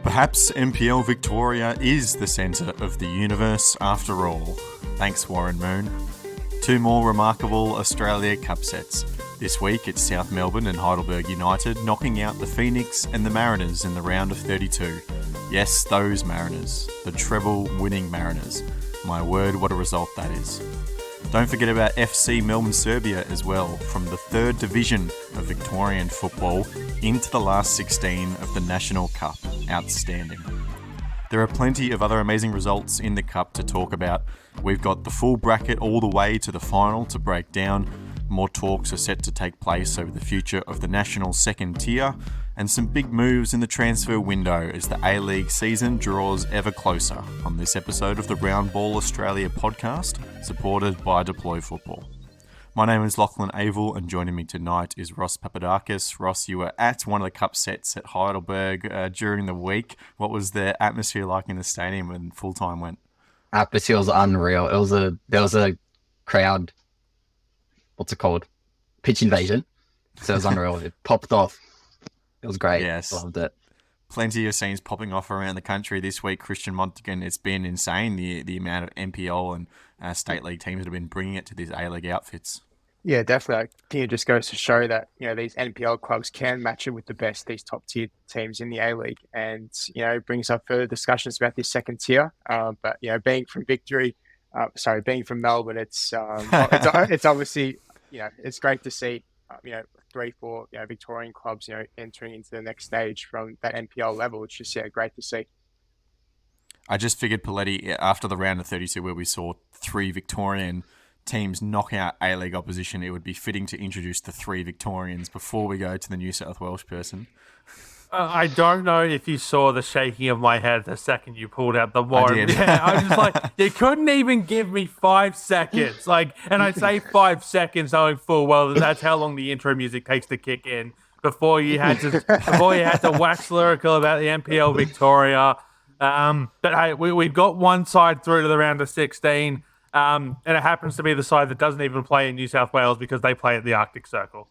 Perhaps NPL Victoria is the centre of the universe after all. Thanks, Warren Moon. Two more remarkable Australia Cup sets. This week it's South Melbourne and Heidelberg United knocking out the Phoenix and the Mariners in the round of 32. Yes, those Mariners. The treble-winning Mariners. My word, what a result that is. Don't forget about FC Melbourne Serbia as well, from the third division of Victorian football into the last 16 of the National Cup. Outstanding. There are plenty of other amazing results in the Cup to talk about. We've got the full bracket all the way to the final to break down. More talks are set to take place over the future of the national second tier, and some big moves in the transfer window as the A-League season draws ever closer on this episode of the Round Ball Australia podcast, supported by Deploy Football. My name is Lachlan Avil, and joining me tonight is Ross Papadakis. Ross, you were at one of the Cup sets at Heidelberg during the week. What was the atmosphere like in the stadium when full time went? Atmosphere was unreal. There was a crowd. What's it called? Pitch invasion. So it was unreal. It popped off. It was great. Yes. Loved it. Plenty of scenes popping off around the country this week. Christian Montegan, it's been insane, the amount of NPL and state league teams that have been bringing it to these A-League outfits. Yeah, definitely. I think it just goes to show that, these NPL clubs can match it with the best, these top tier teams in the A-League. And, it brings up further discussions about this second tier. But, being from being from Melbourne, it's obviously, it's great to see, 3-4 Victorian clubs entering into the next stage from that NPL level. It's just great to see. I just figured, Poletti, after the round of 32 where we saw three Victorian teams knock out A-League opposition, it would be fitting to introduce the three Victorians before we go to the New South Wales person. I don't know if you saw the shaking of my head the second you pulled out the Warren. I did. Yeah, I was just like, you couldn't even give me 5 seconds. And I say 5 seconds knowing full well that that's how long the intro music takes to kick in before you had to wax lyrical about the NPL Victoria. But hey, we've got one side through to the round of 16, and it happens to be the side that doesn't even play in New South Wales because they play at the Arctic Circle.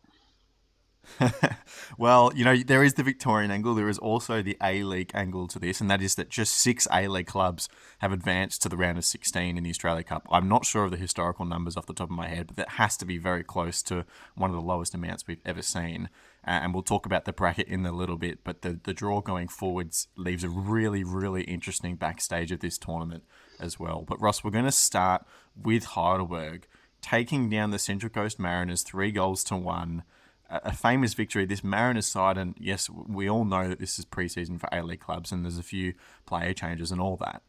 Well, there is the Victorian angle. There is also the A-League angle to this, and that is that just 6 A-League clubs have advanced to the round of 16 in the Australia Cup. I'm not sure of the historical numbers off the top of my head, but that has to be very close to one of the lowest amounts we've ever seen. And we'll talk about the bracket in a little bit, but the draw going forwards leaves a really, really interesting backstage of this tournament as well. But Ross, we're going to start with Heidelberg taking down the Central Coast Mariners 3-1. A famous victory, this Mariners side, and yes, we all know that this is pre-season for A-League clubs and there's a few player changes and all that,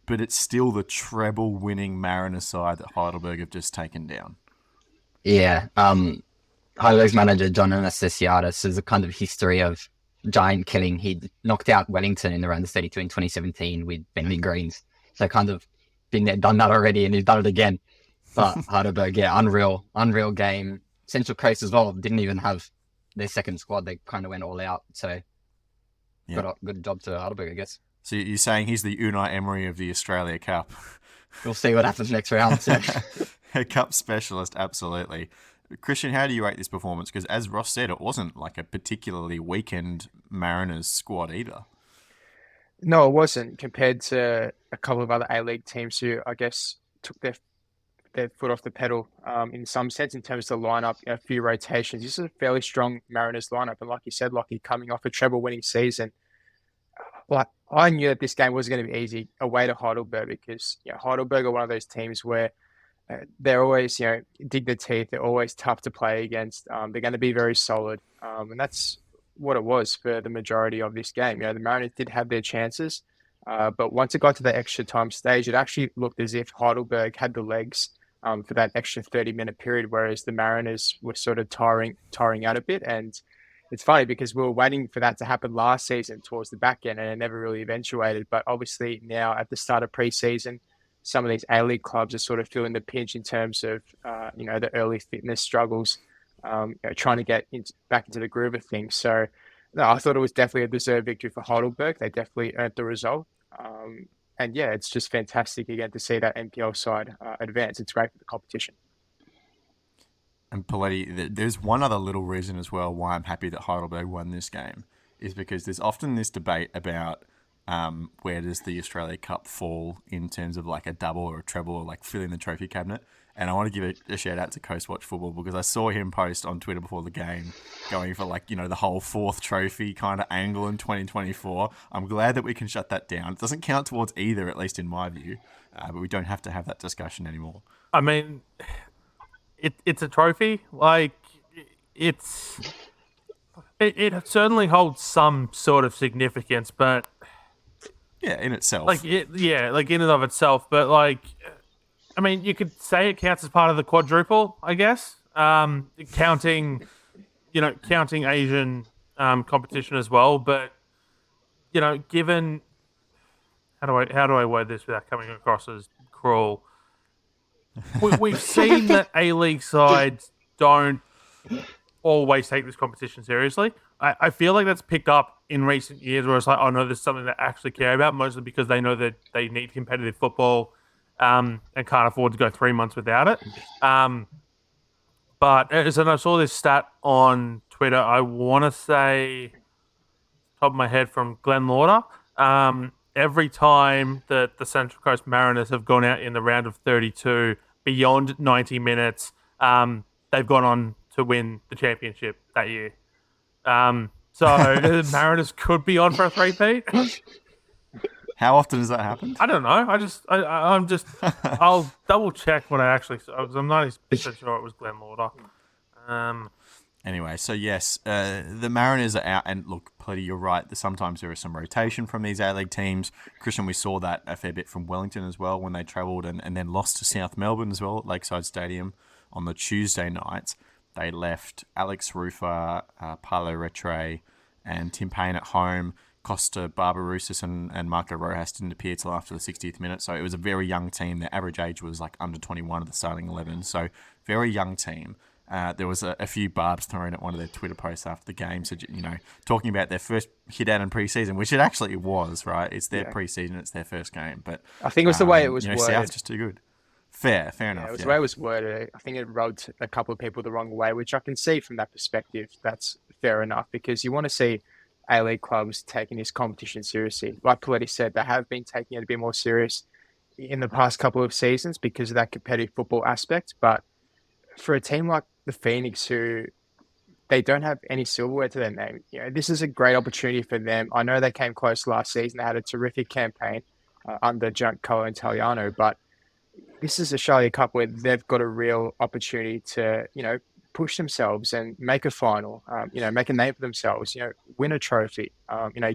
but it's still the treble-winning Mariners side that Heidelberg have just taken down. Yeah. Heidelberg's manager, John Anastasiadis, has a kind of history of giant killing. He knocked out Wellington in the round of 32 in 2017 with Bentley Greens. So kind of been there, done that already, and he's done it again. But Heidelberg, yeah, unreal game. Central Coast as well didn't even have their second squad. They kind of went all out. So good job to Heidelberg, I guess. So you're saying he's the Unai Emery of the Australia Cup? We'll see what happens next round. So. A cup specialist, absolutely. Christian, how do you rate this performance? Because as Ross said, it wasn't like a particularly weakened Mariners squad either. No, it wasn't, compared to a couple of other A-League teams who, I guess, took their foot off the pedal in some sense in terms of the lineup, a few rotations. This is a fairly strong Mariners lineup. And like you said, Lockie, coming off a treble-winning season, I knew that this game wasn't going to be easy away to Heidelberg because Heidelberg are one of those teams where they're always, dig their teeth. They're always tough to play against. They're going to be very solid. And that's what it was for the majority of this game. The Mariners did have their chances, but once it got to the extra time stage, it actually looked as if Heidelberg had the legs for that extra 30-minute period, whereas the Mariners were sort of tiring out a bit. And it's funny because we were waiting for that to happen last season towards the back end, and it never really eventuated. But obviously now at the start of pre-season, some of these A-League clubs are sort of feeling the pinch in terms of, the early fitness struggles, trying to get back into the groove of things. So no, I thought it was definitely a deserved victory for Heidelberg. They definitely earned the result. And yeah, it's just fantastic again to see that NPL side advance. It's great for the competition. And Poletti, there's one other little reason as well why I'm happy that Heidelberg won this game, is because there's often this debate about where does the Australia Cup fall in terms of like a double or a treble or like filling the trophy cabinet. And I want to give a shout out to Coast Watch Football because I saw him post on Twitter before the game going for like, the whole fourth trophy kind of angle in 2024. I'm glad that we can shut that down. It doesn't count towards either, at least in my view, but we don't have to have that discussion anymore. I mean, it's a trophy. Like, it certainly holds some sort of significance, but yeah, in itself, like in and of itself. But like, I mean, you could say it counts as part of the quadruple, I guess. Counting Asian competition as well. But given how do I word this without coming across as cruel? We've seen that A-League sides don't always take this competition seriously. I feel like that's picked up in recent years where it's like, oh no, there's something they actually care about, mostly because they know that they need competitive football and can't afford to go 3 months without it. But as I saw this stat on Twitter, I want to say, top of my head, from Glenn Lauder, every time that the Central Coast Mariners have gone out in the round of 32 beyond 90 minutes, they've gone on to win the championship that year. So the Mariners could be on for a three-peat. How often does that happen? I don't know. I'm just. I'll double check what I actually saw. I'm not sure it was Glenn Lauder. Anyway, so yes, the Mariners are out, and look, Poletti, you're right. Sometimes there is some rotation from these A-League teams. Christian, we saw that a fair bit from Wellington as well when they travelled and then lost to South Melbourne as well at Lakeside Stadium on the Tuesday night. They left Alex Rufer, Paulo Retre, and Tim Payne at home. Costa Barbarousis and Marco Rojas didn't appear till after the 60th minute, so it was a very young team. Their average age was like under 21 of the starting 11, so very young team. There was a few barbs thrown at one of their Twitter posts after the game, so talking about their first hit out in pre-season, which it actually was, right? It's their pre-season, it's their first game, but I think it was the way it was worded. South's just too good. Fair enough. It was the way it was worded. I think it rubbed a couple of people the wrong way, which I can see from that perspective. That's fair enough because you want to see A-League clubs taking this competition seriously. Like Poletti said, they have been taking it a bit more serious in the past couple of seasons because of that competitive football aspect. But for a team like the Phoenix, who they don't have any silverware to their name, this is a great opportunity for them. I know they came close last season. They had a terrific campaign under Giancarlo Italiano, but this is a Australia Cup where they've got a real opportunity to, push themselves and make a final, make a name for themselves, win a trophy,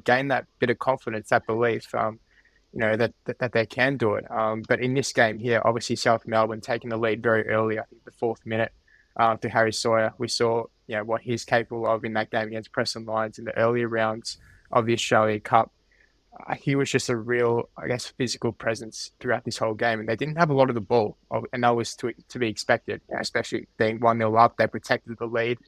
gain that bit of confidence, that belief, that they can do it. But in this game here, obviously South Melbourne taking the lead very early, I think the 4th minute, to Harry Sawyer. We saw, what he's capable of in that game against Preston Lions in the earlier rounds of the Australia Cup. He was just a real, physical presence throughout this whole game. And they didn't have a lot of the ball, and that was to be expected, especially being 1-0 up. They protected the lead,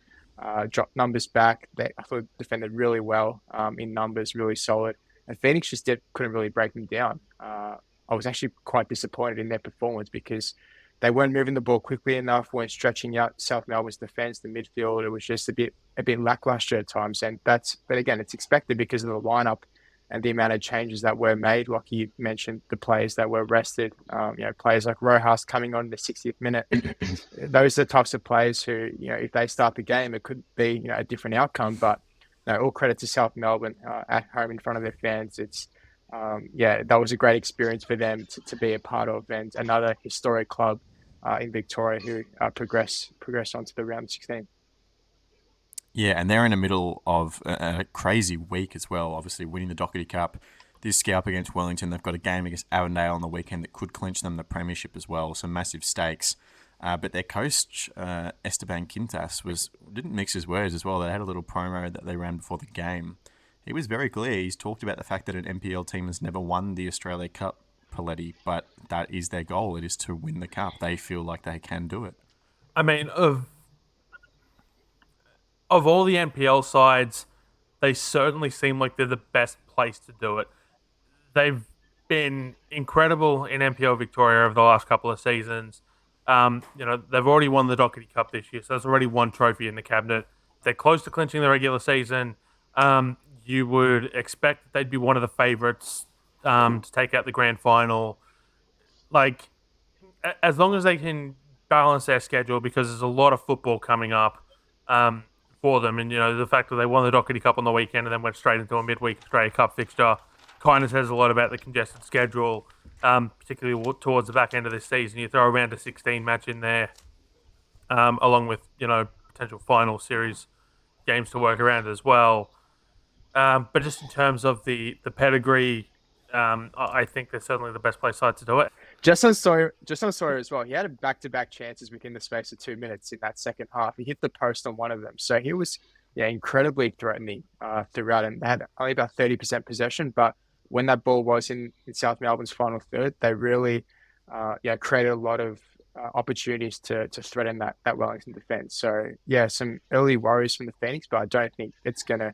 dropped numbers back. I thought defended really well in numbers, really solid. And Phoenix just couldn't really break them down. I was actually quite disappointed in their performance because they weren't moving the ball quickly enough, weren't stretching out South Melbourne's defence, the midfield. It was just a bit lackluster at times. But again, it's expected because of the lineup and the amount of changes that were made. Like you mentioned, the players that were rested, players like Rojas coming on in the 60th minute. Those are the types of players who, if they start the game, it could be, a different outcome. But all credit to South Melbourne at home in front of their fans. It's, that was a great experience for them to be a part of, and another historic club in Victoria who progress on to the round of 16. Yeah, and they're in the middle of a crazy week as well, obviously winning the Doherty Cup. This scalp against Wellington, they've got a game against Avondale on the weekend that could clinch them the premiership as well, some massive stakes. But their coach, Esteban Quintas, didn't mix his words as well. They had a little promo that they ran before the game. He was very clear. He's talked about the fact that an NPL team has never won the Australia Cup, Poletti, but that is their goal. It is to win the Cup. They feel like they can do it. I mean, of all the NPL sides, they certainly seem like they're the best place to do it. They've been incredible in NPL Victoria over the last couple of seasons. They've already won the Doherty Cup this year, so there's already one trophy in the cabinet. They're close to clinching the regular season. you would expect that they'd be one of the favourites to take out the grand final. Like, as long as they can balance their schedule, because there's a lot of football coming up for them, and the fact that they won the Doherty Cup on the weekend and then went straight into a midweek Australia Cup fixture kind of says a lot about the congested schedule, particularly towards the back end of this season. You throw a round of 16 match in there, along with potential final series games to work around as well. But just in terms of the pedigree, I think they're certainly the best place side to do it. Just on Sawyer as well. He had back-to-back chances within the space of 2 minutes in that second half. He hit the post on one of them, so he was incredibly threatening throughout. And they had only about 30% possession, but when that ball was in South Melbourne's final third, they really created a lot of opportunities to threaten that Wellington defense. So some early worries from the Phoenix, but I don't think it's going to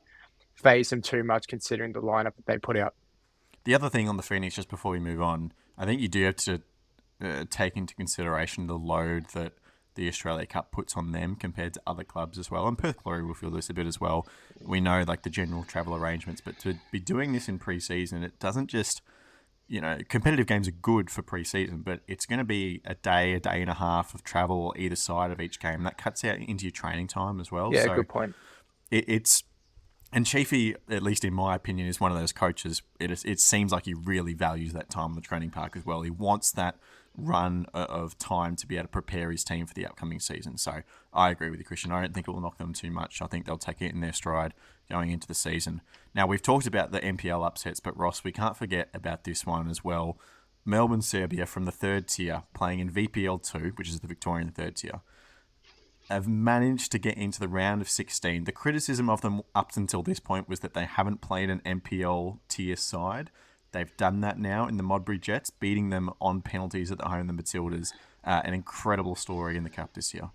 phase them too much considering the lineup that they put out. The other thing on the Phoenix, just before we move on, I think you do have to take into consideration the load that the Australia Cup puts on them compared to other clubs as well. And Perth Glory will feel this a bit as well. We know like the general travel arrangements, but to be doing this in pre-season, it doesn't just, competitive games are good for pre-season, but it's going to be a day and a half of travel either side of each game. That cuts out into your training time as well. Yeah, so good point. And Chiefy, at least in my opinion, is one of those coaches. It seems like he really values that time on the training park as well. He wants that run of time to be able to prepare his team for the upcoming season. So I agree with you, Christian. I don't think it will knock them too much. I think they'll take it in their stride going into the season. Now, we've talked about the NPL upsets, but Ross, we can't forget about this one as well. Melbourne Serbia from the third tier, playing in VPL 2, which is the Victorian third tier, have managed to get into the round of 16. The criticism of them up until this point was that they haven't played an NPL tier side. They've done that now in the Modbury Jets, beating them on penalties at the home of the Matildas. An incredible story in the Cup this year.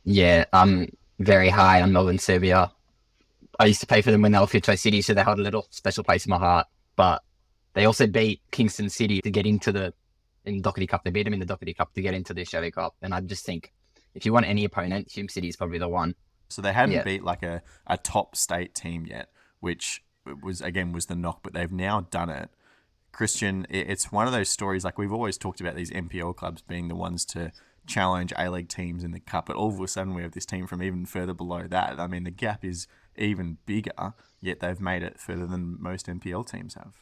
Yeah, I'm very high on Melbourne Serbia. I used to play for them when they were Fitro City, so they held a little special place in my heart. But they also beat Kingston City to get into the Doherty Cup. They beat them in the Doherty Cup to get into the Australia Cup. And I just think, if you want any opponent, Hume City is probably the one. So they hadn't beat like a top state team yet, which was the knock, but they've now done it. Christian, it's one of those stories, like we've always talked about these NPL clubs being the ones to challenge A-League teams in the Cup, but all of a sudden we have this team from even further below that. I mean, the gap is even bigger, yet they've made it further than most NPL teams have.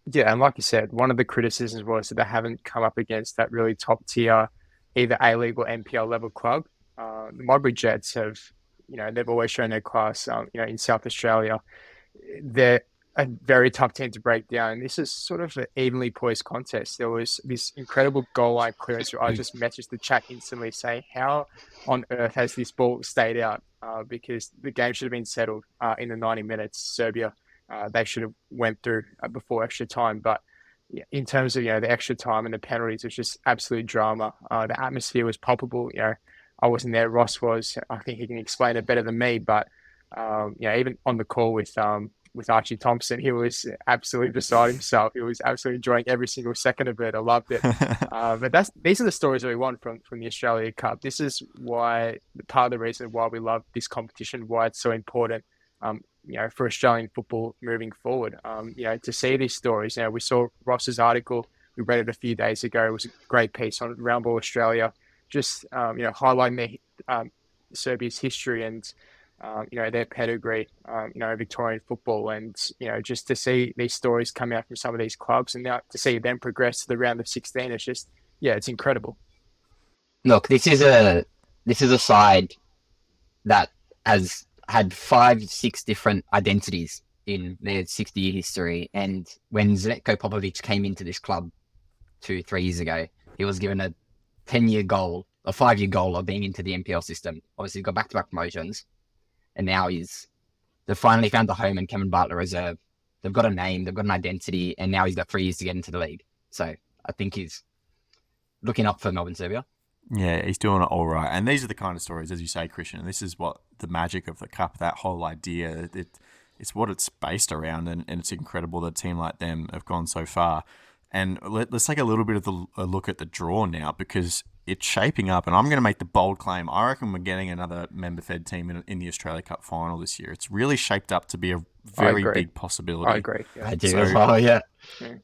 Yeah, and like you said, one of the criticisms was that they haven't come up against that really top tier, either A-League or NPL level club. The Modbury Jets have, they've always shown their class, in South Australia. They're a very tough team to break down. And this is sort of an evenly poised contest. There was this incredible goal line clearance where I just messaged the chat instantly saying, how on earth has this ball stayed out? Because the game should have been settled in the 90 minutes. Serbia, they should have went through before extra time. But in terms of, the extra time and the penalties, it was just absolute drama. The atmosphere was palpable. I wasn't there. Ross was. I think he can explain it better than me. But even on the call with Archie Thompson, he was absolutely beside himself. He was absolutely enjoying every single second of it. I loved it. But these are the stories that we want from the Australia Cup. This is why part of the reason why we love this competition, why it's so important. For Australian football moving forward. To see these stories. We saw Ross's article. We read it a few days ago. It was a great piece on Round Ball Australia. Just highlighting Serbia's history and their pedigree, Victorian football, and just to see these stories come out from some of these clubs, and now to see them progress to the round of 16, it's just it's incredible. Look, this is a side that has had 5-6 different identities in their 60-year history, and when Zeljko Popovic came into this club 2-3 years ago, he was given a 10-year goal, a 5-year goal of being into the NPL system. Obviously, he's got back-to-back promotions, and now they've finally found the home in Kevin Bartlett Reserve. They've got a name, they've got an identity, and now he's got 3 years to get into the league. So I think he's looking up for Melbourne Serbia. Yeah, he's doing it all right. And these are the kind of stories, as you say, Christian, and this is what the magic of the Cup, that whole idea, it's what it's based around, and it's incredible that a team like them have gone so far. And let's take a little bit of a look at the draw now, because it's shaping up, and I'm going to make the bold claim. I reckon we're getting another member-fed team in the Australia Cup final this year. It's really shaped up to be a very big possibility. I agree. Yeah. I do as well, yeah.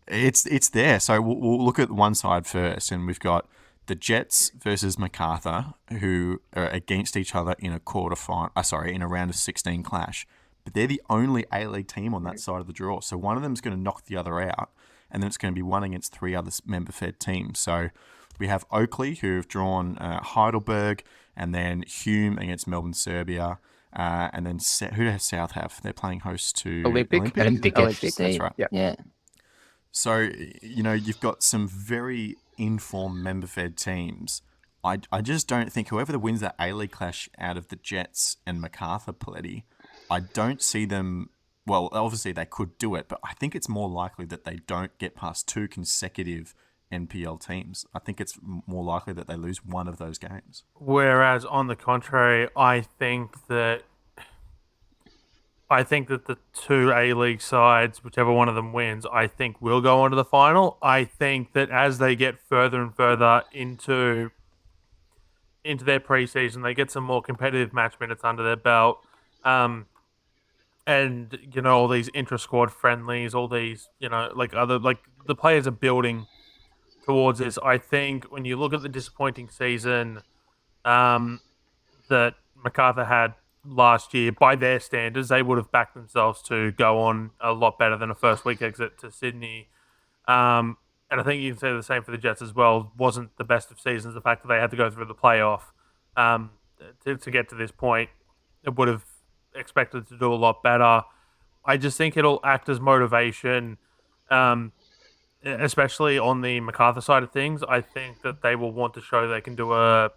It's there. So we'll look at one side first, and we've got the Jets versus MacArthur, who are against each other in in a round of 16 clash. But they're the only A-League team on that side of the draw. So one of them is going to knock the other out, and then it's going to be one against three other member-fed teams. So we have Oakley, who have drawn Heidelberg, and then Hume against Melbourne, Serbia. And then who does South have? They're playing host to Olympic FC. That's right. Yeah. So, you've got some very informed member-fed teams. I just don't think whoever wins that A-League clash out of the Jets and MacArthur, Poletti, I don't see them... Well, obviously they could do it, but I think it's more likely that they don't get past two consecutive NPL teams. I think it's more likely that they lose one of those games. Whereas, on the contrary, I think that the two A-League sides, whichever one of them wins, I think will go on to the final. I think that as they get further and further into their preseason, they get some more competitive match minutes under their belt. And, all these intra-squad friendlies, all these, the players are building towards this. I think when you look at the disappointing season that MacArthur had last year, by their standards, they would have backed themselves to go on a lot better than a first week exit to Sydney. And I think you can say the same for the Jets as well. Wasn't the best of seasons. The fact that they had to go through the playoff to get to this point, it would have expected to do a lot better. I just think it'll act as motivation, especially on the MacArthur side of things. I think that they will want to show they can go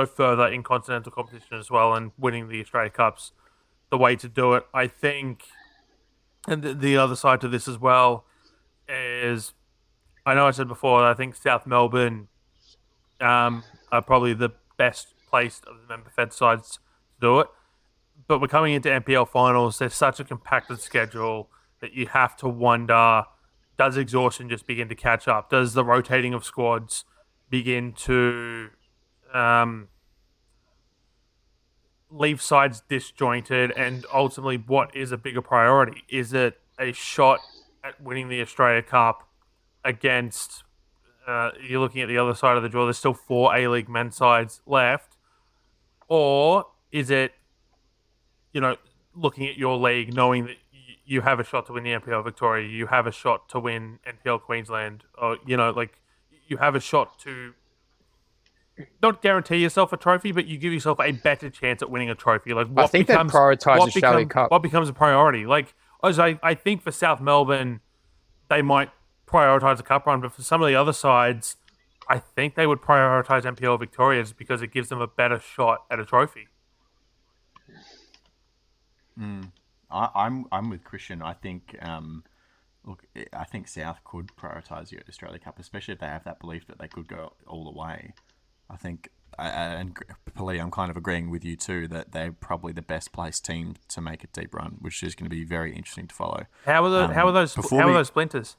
further in continental competition as well, and winning the Australia Cup's the way to do it. I think, and the other side to this as well is, I know I said before, I think South Melbourne are probably the best placed of the member-fed sides to do it. But we're coming into NPL finals. There's such a compacted schedule that you have to wonder, does exhaustion just begin to catch up? Does the rotating of squads begin to leave sides disjointed? And ultimately, what is a bigger priority? Is it a shot at winning the Australia Cup against, you're looking at the other side of the draw, there's still 4 A-League men's sides left? Or is it, looking at your league, knowing that you have a shot to win the NPL Victoria, you have a shot to win NPL Queensland, or, you have a shot to not guarantee yourself a trophy, but you give yourself a better chance at winning a trophy. Like, I think they prioritise Australia Cup. What becomes a priority? Like, I think for South Melbourne, they might prioritise a cup run, but for some of the other sides, I think they would prioritise NPL Victoria just because it gives them a better shot at a trophy. I'm with Christian. I think I think South could prioritise the Australia Cup, especially if they have that belief that they could go all the way. I think, and Poletti, I'm kind of agreeing with you too, that they're probably the best placed team to make a deep run, which is going to be very interesting to follow. How are those splinters?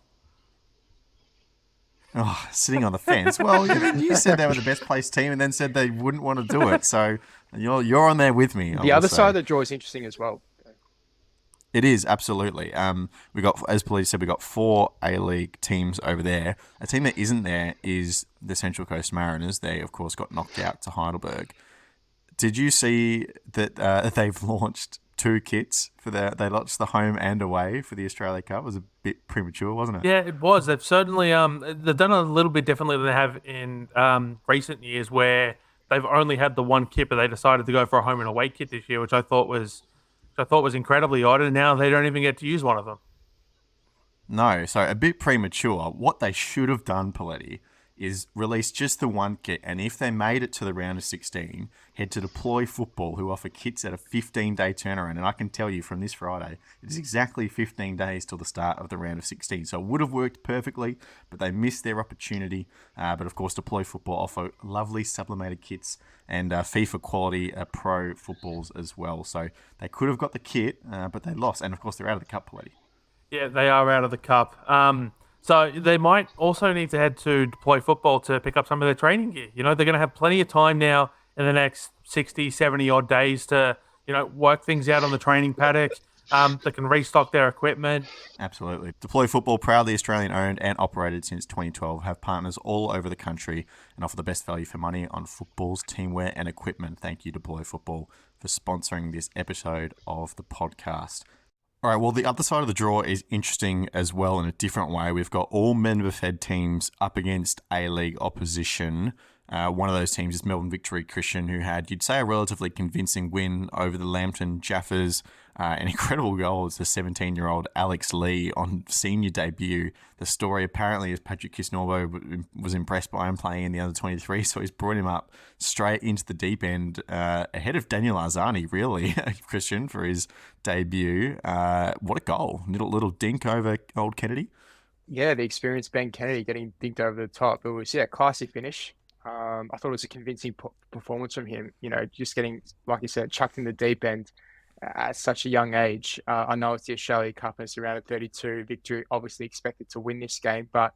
Oh, sitting on the fence. Well, you said they were the best placed team, and then said they wouldn't want to do it. So you're on there with me. The other side of the draw is interesting as well. It is, absolutely. We got, as Poletti said, we got 4 A-League teams over there. A team that isn't there is the Central Coast Mariners. They, of course, got knocked out to Heidelberg. Did you see that they've launched 2 kits for they launched the home and away for the Australia Cup? It was a bit premature, wasn't it? Yeah, it was. They've certainly they've done a little bit differently than they have in recent years, where they've only had the 1 kit, but they decided to go for a home and away kit this year, which I thought was incredibly odd, and now they don't even get to use one of them. No, so a bit premature. What they should have done, Poletti, is release just the 1 kit, and if they made it to the round of 16, head to Deploy Football, who offer kits at a 15-day turnaround. And I can tell you from this Friday, it is exactly 15 days till the start of the round of 16. So it would have worked perfectly, but they missed their opportunity. But of course, Deploy Football offer lovely sublimated kits and FIFA quality pro footballs as well. So they could have got the kit, but they lost. And of course, they're out of the cup, Poletti. Yeah, they are out of the cup. So they might also need to head to Deploy Football to pick up some of their training gear. They're going to have plenty of time now in the next 60, 70 odd days to, work things out on the training paddock. They can restock their equipment. Absolutely. Deploy Football, proudly Australian owned and operated since 2012, have partners all over the country and offer the best value for money on footballs, teamwear, and equipment. Thank you, Deploy Football, for sponsoring this episode of the podcast. All right, well, the other side of the draw is interesting as well in a different way. We've got all member-fed teams up against A-League opposition. One of those teams is Melbourne Victory, Christian, who had, you'd say, a relatively convincing win over the Lambton Jaffers. An incredible goal as the 17-year-old Alex Lee on senior debut. The story apparently is Patrick Kisnorbo was impressed by him playing in the under-23, so he's brought him up straight into the deep end ahead of Daniel Arzani, really, Christian, for his debut. What a goal. Little dink over old Kennedy. Yeah, the experienced Ben Kennedy getting dinked over the top. It was, classy finish. I thought it was a convincing performance from him, just getting, like you said, chucked in the deep end at such a young age. I know it's the Australia Cup and it's around a 32. Victory obviously expected to win this game, but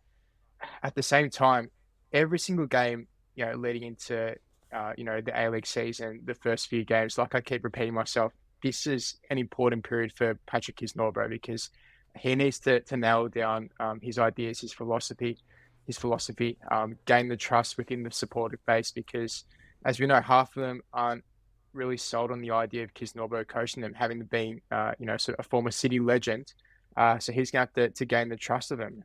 at the same time, every single game, leading into, the A-League season, the first few games, like I keep repeating myself, this is an important period for Patrick Kisnorbo because he needs to nail down his ideas, his philosophy, gain the trust within the supportive base because, as we know, half of them aren't really sold on the idea of Kisnorbo coaching them, having been, sort of a former City legend. So he's going to have to gain the trust of them.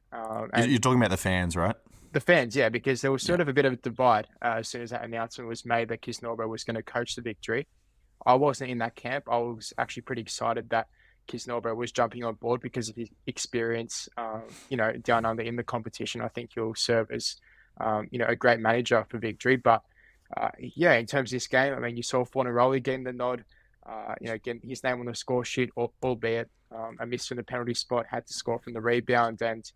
You're talking about the fans, right? The fans, yeah, because there was sort of a bit of a divide as soon as that announcement was made that Kisnorbo was going to coach the Victory. I wasn't in that camp. I was actually pretty excited that Kisnorbo was jumping on board because of his experience, down under in the competition. I think he'll serve as, a great manager for Victory. But in terms of this game, I mean, you saw Fornaroli getting the nod, getting his name on the score sheet, albeit a miss from the penalty spot, had to score from the rebound. And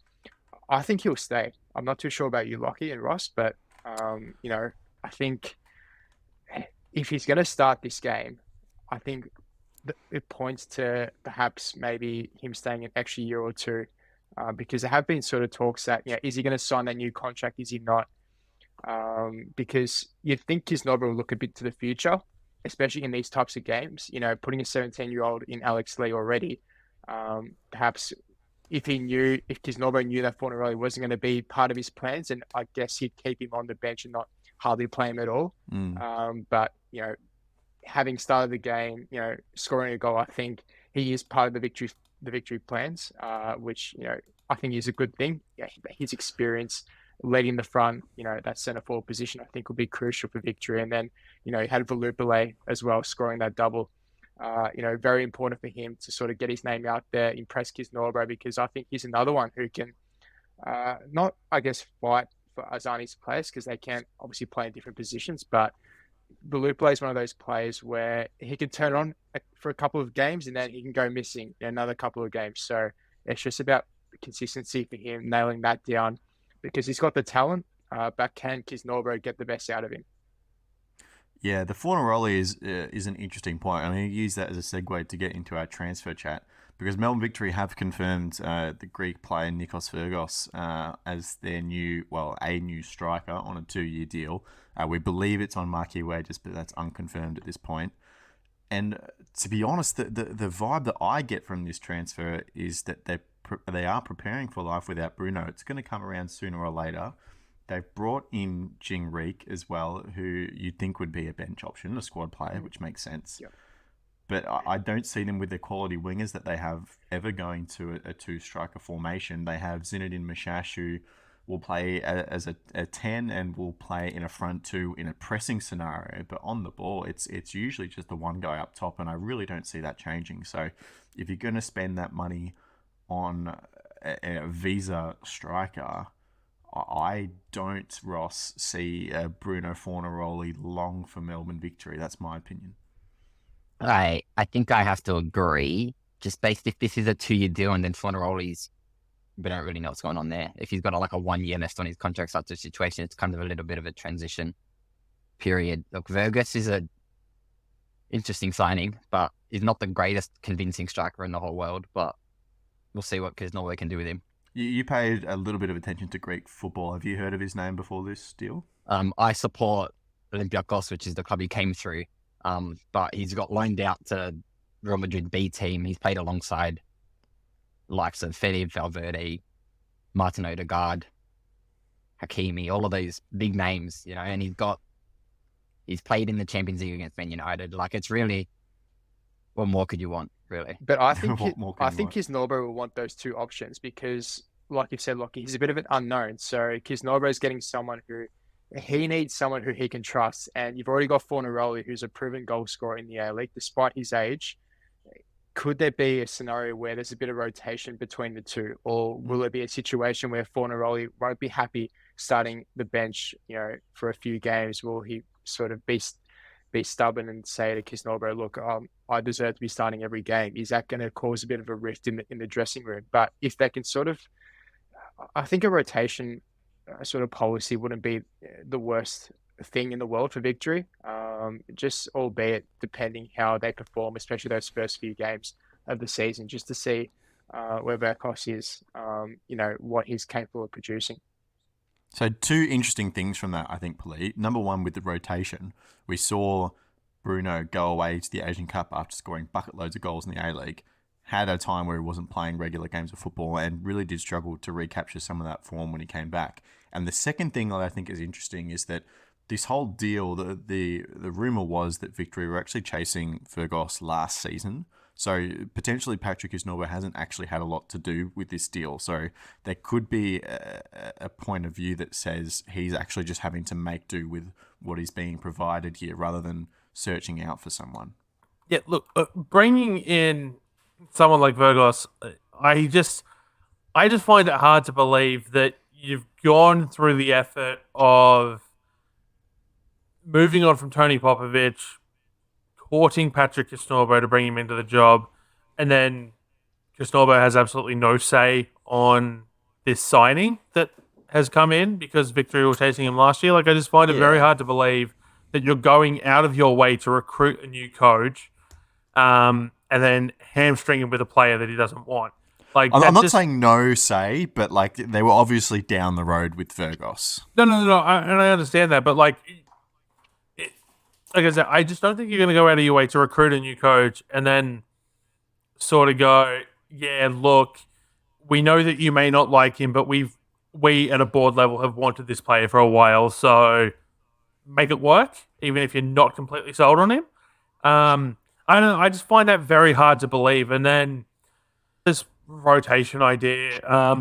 I think he'll stay. I'm not too sure about you, Lockie and Ross, but, I think if he's going to start this game, I think it points to perhaps maybe him staying an extra year or two, because there have been sort of talks that, is he going to sign that new contract? Is he not? Because you'd think Kisnorbo will look a bit to the future, especially in these types of games. Putting a 17-year-old in Alex Lee already, perhaps if Kisnorbo knew that Fornaroli wasn't going to be part of his plans, and I guess he'd keep him on the bench and not hardly play him at all. But having started the game, scoring a goal, I think he is part of the victory plans, which I think is a good thing. His experience leading the front, that centre forward position, I think will be crucial for Victory. And then, he had Valupale as well, scoring that double. Very important for him to sort of get his name out there, impress Kisnorbo, because I think he's another one who can not, I guess, fight for Arzani's place because they can obviously play in different positions, but Valupale is one of those players where he can turn on for a couple of games and then he can go missing in another couple of games. So it's just about consistency for him, nailing that down because he's got the talent, but can Kisnorbo get the best out of him? Yeah, the Fornaroli is an interesting point. I mean, you use that as a segue to get into our transfer chat because Melbourne Victory have confirmed the Greek player Nikos Fergos as their new striker on a 2-year deal. We believe it's on marquee wages, but that's unconfirmed at this point. And to be honest, the vibe that I get from this transfer is that they are preparing for life without Bruno. It's going to come around sooner or later. They've brought in Jing Reek as well, who you'd think would be a bench option, a squad player, which makes sense. Yep. But I don't see them with the quality wingers that they have ever going to a two-striker formation. They have Zinedine Mashash, who will play as a 10 and will play in a front two in a pressing scenario. But on the ball, it's usually just the one guy up top, and I really don't see that changing. So if you're going to spend that money on a Visa striker, I don't, Ross, see Bruno Fornaroli long for Melbourne Victory. That's my opinion. I think I have to agree, just based if this is a 2-year deal and then Fornaroli's, we don't really know what's going on there. If he's got a 1 year left on his contract, such a situation, it's kind of a little bit of a transition period. Look, Vergas is a interesting signing, but he's not the greatest convincing striker in the whole world, but we'll see what Kisnorbo can do with him. You paid a little bit of attention to Greek football. Have you heard of his name before this deal? I support Olympiacos, which is the club he came through. But he's got loaned out to Real Madrid B team. He's played alongside likes of Fede Valverde, Martin Odegaard, Hakimi, all of those big names, and he's played in the Champions League against Man United. Like, it's really, what more could you want, really? But I think What more can you want? Kisnorbo will want those two options because, like you said, Lockie, he's a bit of an unknown. So Kisnorbo is getting someone who he needs someone who he can trust. And you've already got Fornaroli, who's a proven goal scorer in the A-League, despite his age. Could there be a scenario where there's a bit of rotation between the two? Or will there be a situation where Fornaroli won't be happy starting the bench, for a few games? Will he sort of be stubborn and say to Kisnorbo, look, I deserve to be starting every game? Is that going to cause a bit of a rift in the dressing room? But if they can I think a rotation sort of policy wouldn't be the worst thing in the world for Victory. Just albeit depending how they perform, especially those first few games of the season, just to see where Verkos is, what he's capable of producing. So 2 interesting things from that, I think, Pali. Number one, with the rotation, we saw Bruno go away to the Asian Cup after scoring bucket loads of goals in the A-League, had a time where he wasn't playing regular games of football and really did struggle to recapture some of that form when he came back. And the second thing that I think is interesting is that this whole deal, the rumour was that Victory were actually chasing Vergos last season. So potentially Patrick Isnorba hasn't actually had a lot to do with this deal. So there could be a point of view that says he's actually just having to make do with what is being provided here rather than searching out for someone. Yeah, look, bringing in someone like Vergos, I just find it hard to believe that you've gone through the effort of moving on from Tony Popovic, courting Patrick Kisnorbo to bring him into the job, and then Kisnorbo has absolutely no say on this signing that has come in because Victory were chasing him last year. Like, I just find it very hard to believe that you're going out of your way to recruit a new coach, and then hamstring him with a player that he doesn't want. Like, I'm not saying no say, but like they were obviously down the road with Vergos. No, and I understand that, but like I said, I just don't think you're going to go out of your way to recruit a new coach and then sort of go, yeah, look, we know that you may not like him, but we at a board level have wanted this player for a while, so make it work, even if you're not completely sold on him. I don't know, I just find that very hard to believe. And then this rotation idea, I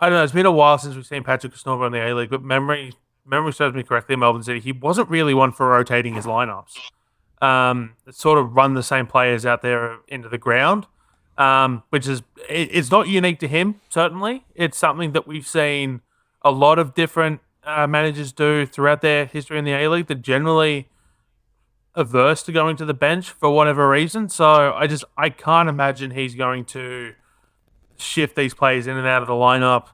don't know, it's been a while since we've seen Patrick Kisnorbo in the A-League, but memory serves me correctly in Melbourne City, he wasn't really one for rotating his lineups. Sort of run the same players out there into the ground, which is, it's not unique to him, certainly. It's something that we've seen a lot of different managers do throughout their history in the A-League. They're generally averse to going to the bench for whatever reason. So I can't imagine he's going to shift these players in and out of the lineup.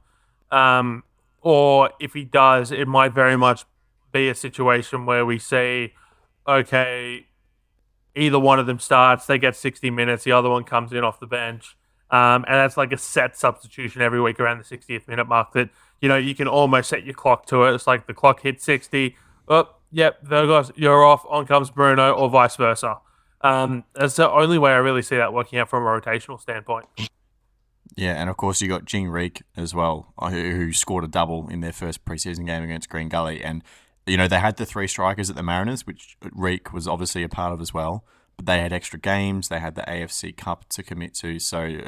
Or if he does, it might very much be a situation where we see, okay, either one of them starts, they get 60 minutes, the other one comes in off the bench. And that's like a set substitution every week around the 60th minute mark that, you can almost set your clock to it. It's like the clock hits 60. Oh, yep, Vergos, you're off. On comes Bruno, or vice versa. That's the only way I really see that working out from a rotational standpoint. Yeah, and of course you got Jing Reek as well, who scored a double in their first preseason game against Green Gully. And, they had the 3 strikers at the Mariners, which Reek was obviously a part of as well. But they had extra games. They had the AFC Cup to commit to. So,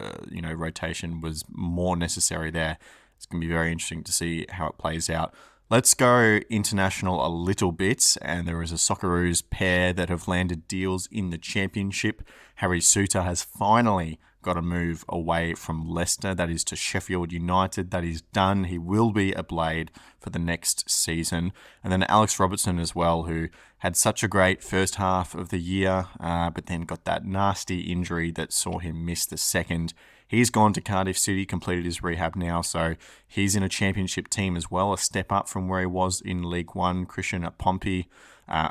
rotation was more necessary there. It's going to be very interesting to see how it plays out. Let's go international a little bit, and there is a Socceroos pair that have landed deals in the championship. Harry Suter has finally got a move away from Leicester. That is to Sheffield United. That is done. He will be a Blade for the next season. And then Alex Robertson as well, who had such a great first half of the year, but then got that nasty injury that saw him miss the second. He's gone to Cardiff City, completed his rehab now, so he's in a championship team as well, a step up from where he was in League One. Christian at Pompey,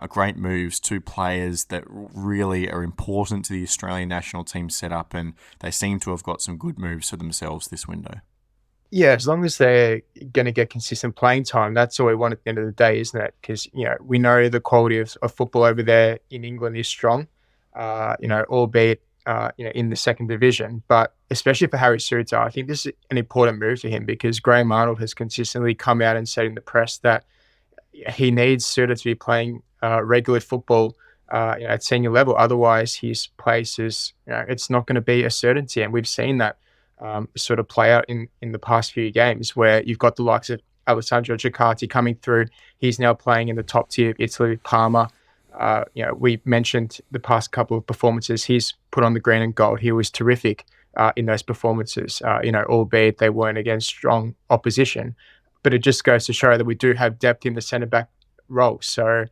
great moves, 2 players that really are important to the Australian national team setup, and they seem to have got some good moves for themselves this window. Yeah, as long as they're going to get consistent playing time, that's all we want at the end of the day, isn't it? Because we know the quality of football over there in England is strong. Albeit in the second division, but especially for Harry Suter, I think this is an important move for him because Graham Arnold has consistently come out and said in the press that he needs Suter to be playing regular football at senior level. Otherwise, his place is it's not going to be a certainty, and we've seen that sort of play out in the past few games where you've got the likes of Alessandro Giacatti coming through. He's now playing in the top tier of Italy with Parma. We mentioned the past couple of performances he's put on the green and gold. He was terrific in those performances, albeit they weren't against strong opposition. But it just goes to show that we do have depth in the centre-back role. So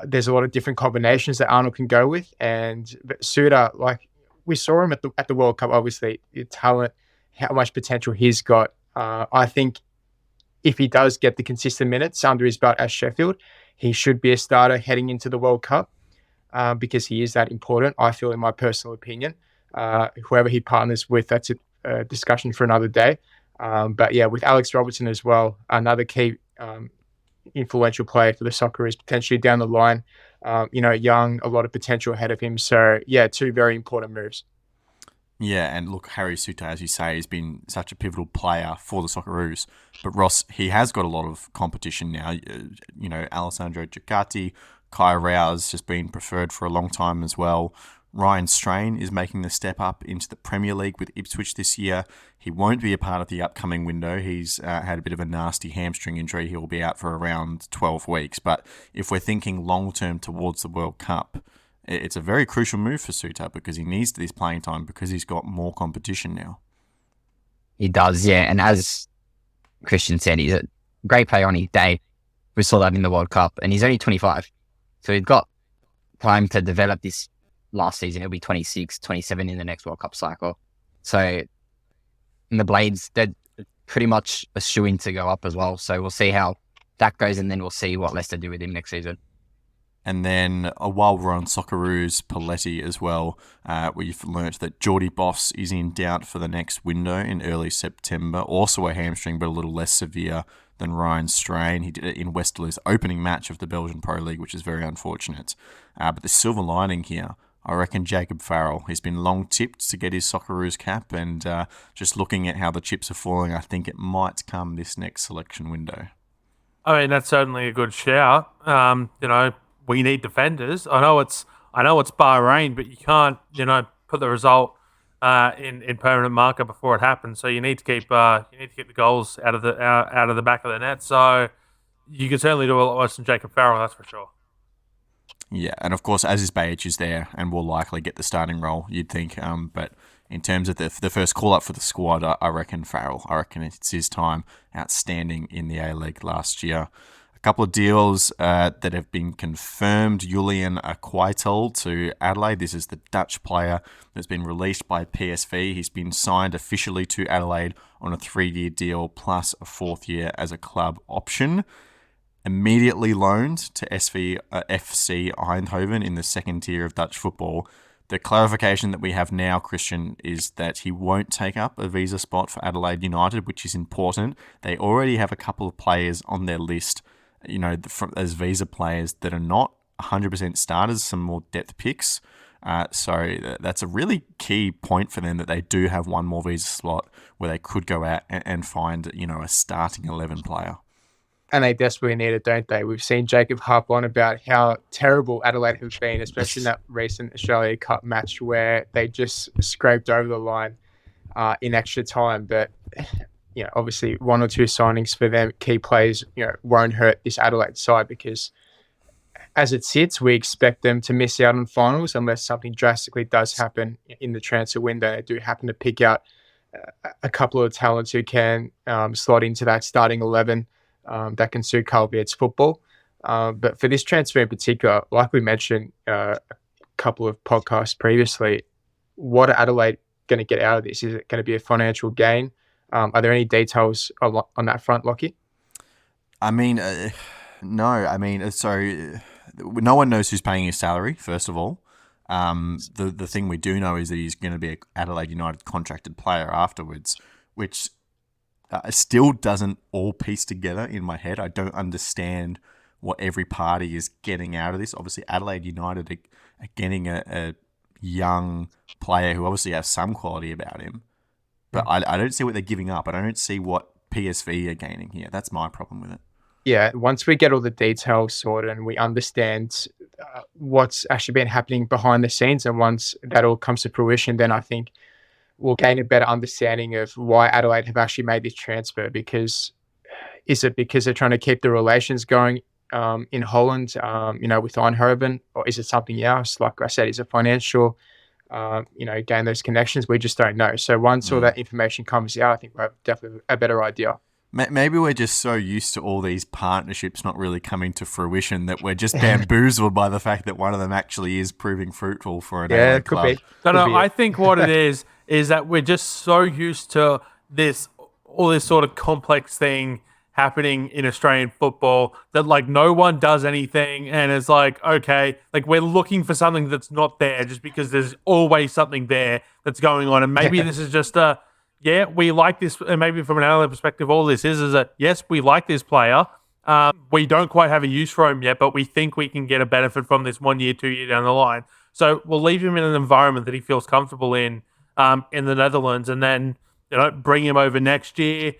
there's a lot of different combinations that Arnold can go with. And Suter, like we saw him at the World Cup, obviously, the talent, how much potential he's got. I think if he does get the consistent minutes under his belt at Sheffield, he should be a starter heading into the World Cup because he is that important, I feel, in my personal opinion. Whoever he partners with, that's a discussion for another day. But yeah, with Alex Robertson as well, another key influential player for the Socceroos potentially down the line. Young, a lot of potential ahead of him. So yeah, two very important moves. Yeah, and look, Harry Suter, as you say, has been such a pivotal player for the Socceroos. But Ross, he has got a lot of competition now. Alessandro Giacatti, Kai Rao's just been preferred for a long time as well. Ryan Strain is making the step up into the Premier League with Ipswich this year. He won't be a part of the upcoming window. He's had a bit of a nasty hamstring injury. He'll be out for around 12 weeks. But if we're thinking long-term towards the World Cup, it's a very crucial move for Suter because he needs this playing time because he's got more competition now. He does, yeah. And as Christian said, he's a great player on his day. We saw that in the World Cup, and he's only 25. So he's got time to develop this. Last season, he'll be 26, 27 in the next World Cup cycle. So in the Blades, they're pretty much a shoo-in to go up as well. So we'll see how that goes, and then we'll see what Leicester do with him next season. And then while we're on Socceroos, Poletti as well, we've learnt that Geordie Boss is in doubt for the next window in early September. Also a hamstring, but a little less severe than Ryan Strain. He did it in Westerly's opening match of the Belgian Pro League, which is very unfortunate. But the silver lining here, I reckon Jacob Farrell. He's been long tipped to get his Socceroos cap, and just looking at how the chips are falling, I think it might come this next selection window. I mean, that's certainly a good shout. We need defenders. I know it's Bahrain, but you can't, put the result in permanent marker before it happens. So you need to keep the goals out of the back of the net. So you can certainly do a lot worse than Jacob Farrell, that's for sure. Yeah, and of course, Aziz Bayic is there and will likely get the starting role, you'd think. But in terms of the first call-up for the squad, I reckon Farrell. I reckon it's his time. Outstanding in the A-League last year. A couple of deals that have been confirmed. Julian Aquaitel to Adelaide. This is the Dutch player that's been released by PSV. He's been signed officially to Adelaide on a 3-year deal plus a 4th year as a club option. Immediately loaned to FC Eindhoven in the second tier of Dutch football. The clarification that we have now, Christian, is that he won't take up a visa spot for Adelaide United, which is important. They already have a couple of players on their list, as visa players that are not 100% starters, some more depth picks. So that's a really key point for them that they do have one more visa slot where they could go out and find, a starting 11 player. And they desperately need it, don't they? We've seen Jacob harp on about how terrible Adelaide have been, especially in that recent Australia Cup match where they just scraped over the line in extra time. But, obviously 1 or 2 signings for them, key players, won't hurt this Adelaide side because as it sits, we expect them to miss out on finals unless something drastically does happen in the transfer window. They do happen to pick out a couple of talents who can slot into that starting 11. That can suit Carl Beard's football. But for this transfer in particular, like we mentioned a couple of podcasts previously, what are Adelaide going to get out of this? Is it going to be a financial gain? Are there any details on that front, Lockie? I mean, no. So no one knows who's paying his salary, first of all. The thing we do know is that he's going to be an Adelaide United contracted player afterwards, which It still doesn't all piece together in my head. I don't understand what every party is getting out of this. Obviously, Adelaide United are getting a young player who obviously has some quality about him. But I don't see what they're giving up. I don't see what PSV are gaining here. That's my problem with it. Yeah, once we get all the details sorted and we understand what's actually been happening behind the scenes, and once that all comes to fruition, then I think we'll gain a better understanding of why Adelaide have actually made this transfer. Because is it because they're trying to keep the relations going in Holland, with Eindhoven, or is it something else? Like I said, is it financial? Gain those connections. We just don't know. So once all that information comes out, I think we'll have definitely a better idea. Maybe we're just so used to all these partnerships not really coming to fruition that we're just bamboozled by the fact that one of them actually is proving fruitful for an A-League club. No, I think what it is that we're just so used to all this sort of complex thing happening in Australian football that like no one does anything, and it's like, okay, like we're looking for something that's not there just because there's always something there that's going on. And maybe this is just we like this, and maybe from an analytic perspective, all this is that, yes, we like this player. We don't quite have a use for him yet, but we think we can get a benefit from this 1 year, 2 year down the line. So we'll leave him in an environment that he feels comfortable in the Netherlands, and then bring him over next year,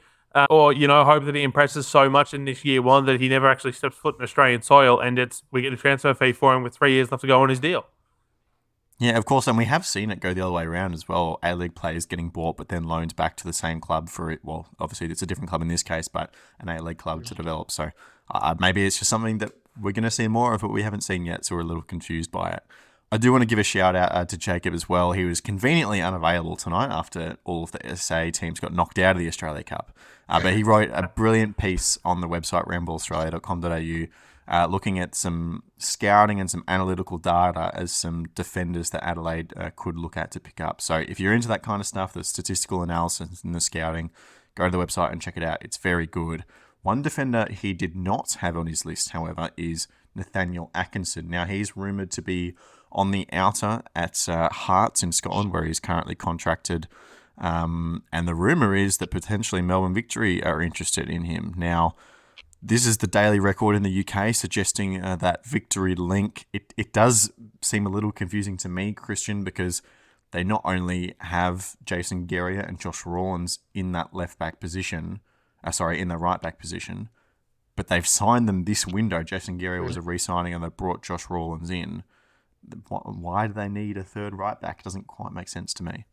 or hope that he impresses so much in this year one that he never actually steps foot in Australian soil, and we get a transfer fee for him with 3 years left to go on his deal. Yeah, of course, and we have seen it go the other way around as well. A-League players getting bought, but then loaned back to the same club for it. Well, obviously it's a different club in this case, but an A-League club to develop. So maybe it's just something that we're going to see more of, but we haven't seen yet, so we're a little confused by it. I do want to give a shout out to Jacob as well. He was conveniently unavailable tonight after all of the SA teams got knocked out of the Australia Cup. But he wrote a brilliant piece on the website rambleaustralia.com.au looking at some scouting and some analytical data as some defenders that Adelaide could look at to pick up. So if you're into that kind of stuff, the statistical analysis and the scouting, go to the website and check it out. It's very good. One defender he did not have on his list, however, is Nathaniel Atkinson. Now, he's rumoured to be on the outer at Hearts in Scotland, where he's currently contracted. And the rumour is that potentially Melbourne Victory are interested in him. Now, this is the Daily Record in the UK suggesting that Victory link. It does seem a little confusing to me, Christian, because they not only have Jason Geria and Josh Rawlins in that left-back position, in the right-back position, but they've signed them this window. Jason Geria was a re-signing and they brought Josh Rawlins in. Why do they need a third right-back? It doesn't quite make sense to me.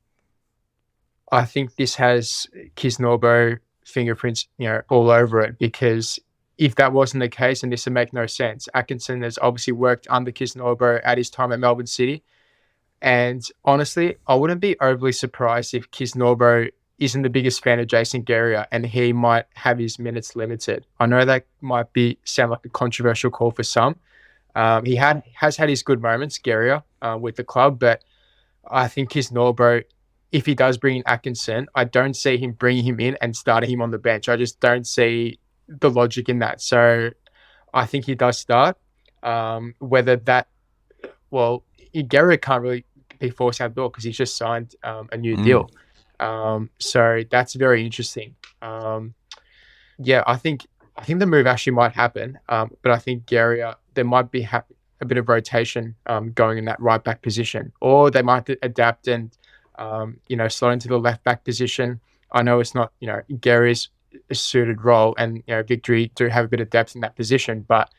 I think this has Kisnorbo fingerprints, all over it, because if that wasn't the case, and this would make no sense, Atkinson has obviously worked under Kisnorbo at his time at Melbourne City. And honestly, I wouldn't be overly surprised if Kisnorbo isn't the biggest fan of Jason Geria and he might have his minutes limited. I know that might sound like a controversial call for some. He has had his good moments, Geria, with the club, but I think Kisnorbo, if he does bring in Atkinson, I don't see him bringing him in and starting him on the bench. I just don't see the logic in that. So I think he does start. Whether that, Geria can't really be forced out the door because he's just signed a new deal. So that's very interesting. I think the move actually might happen. But I think Geria, there might be a bit of rotation going in that right back position, or they might adapt and slot into the left back position. I know it's not Gary's suited role, and Victory do have a bit of depth in that position, but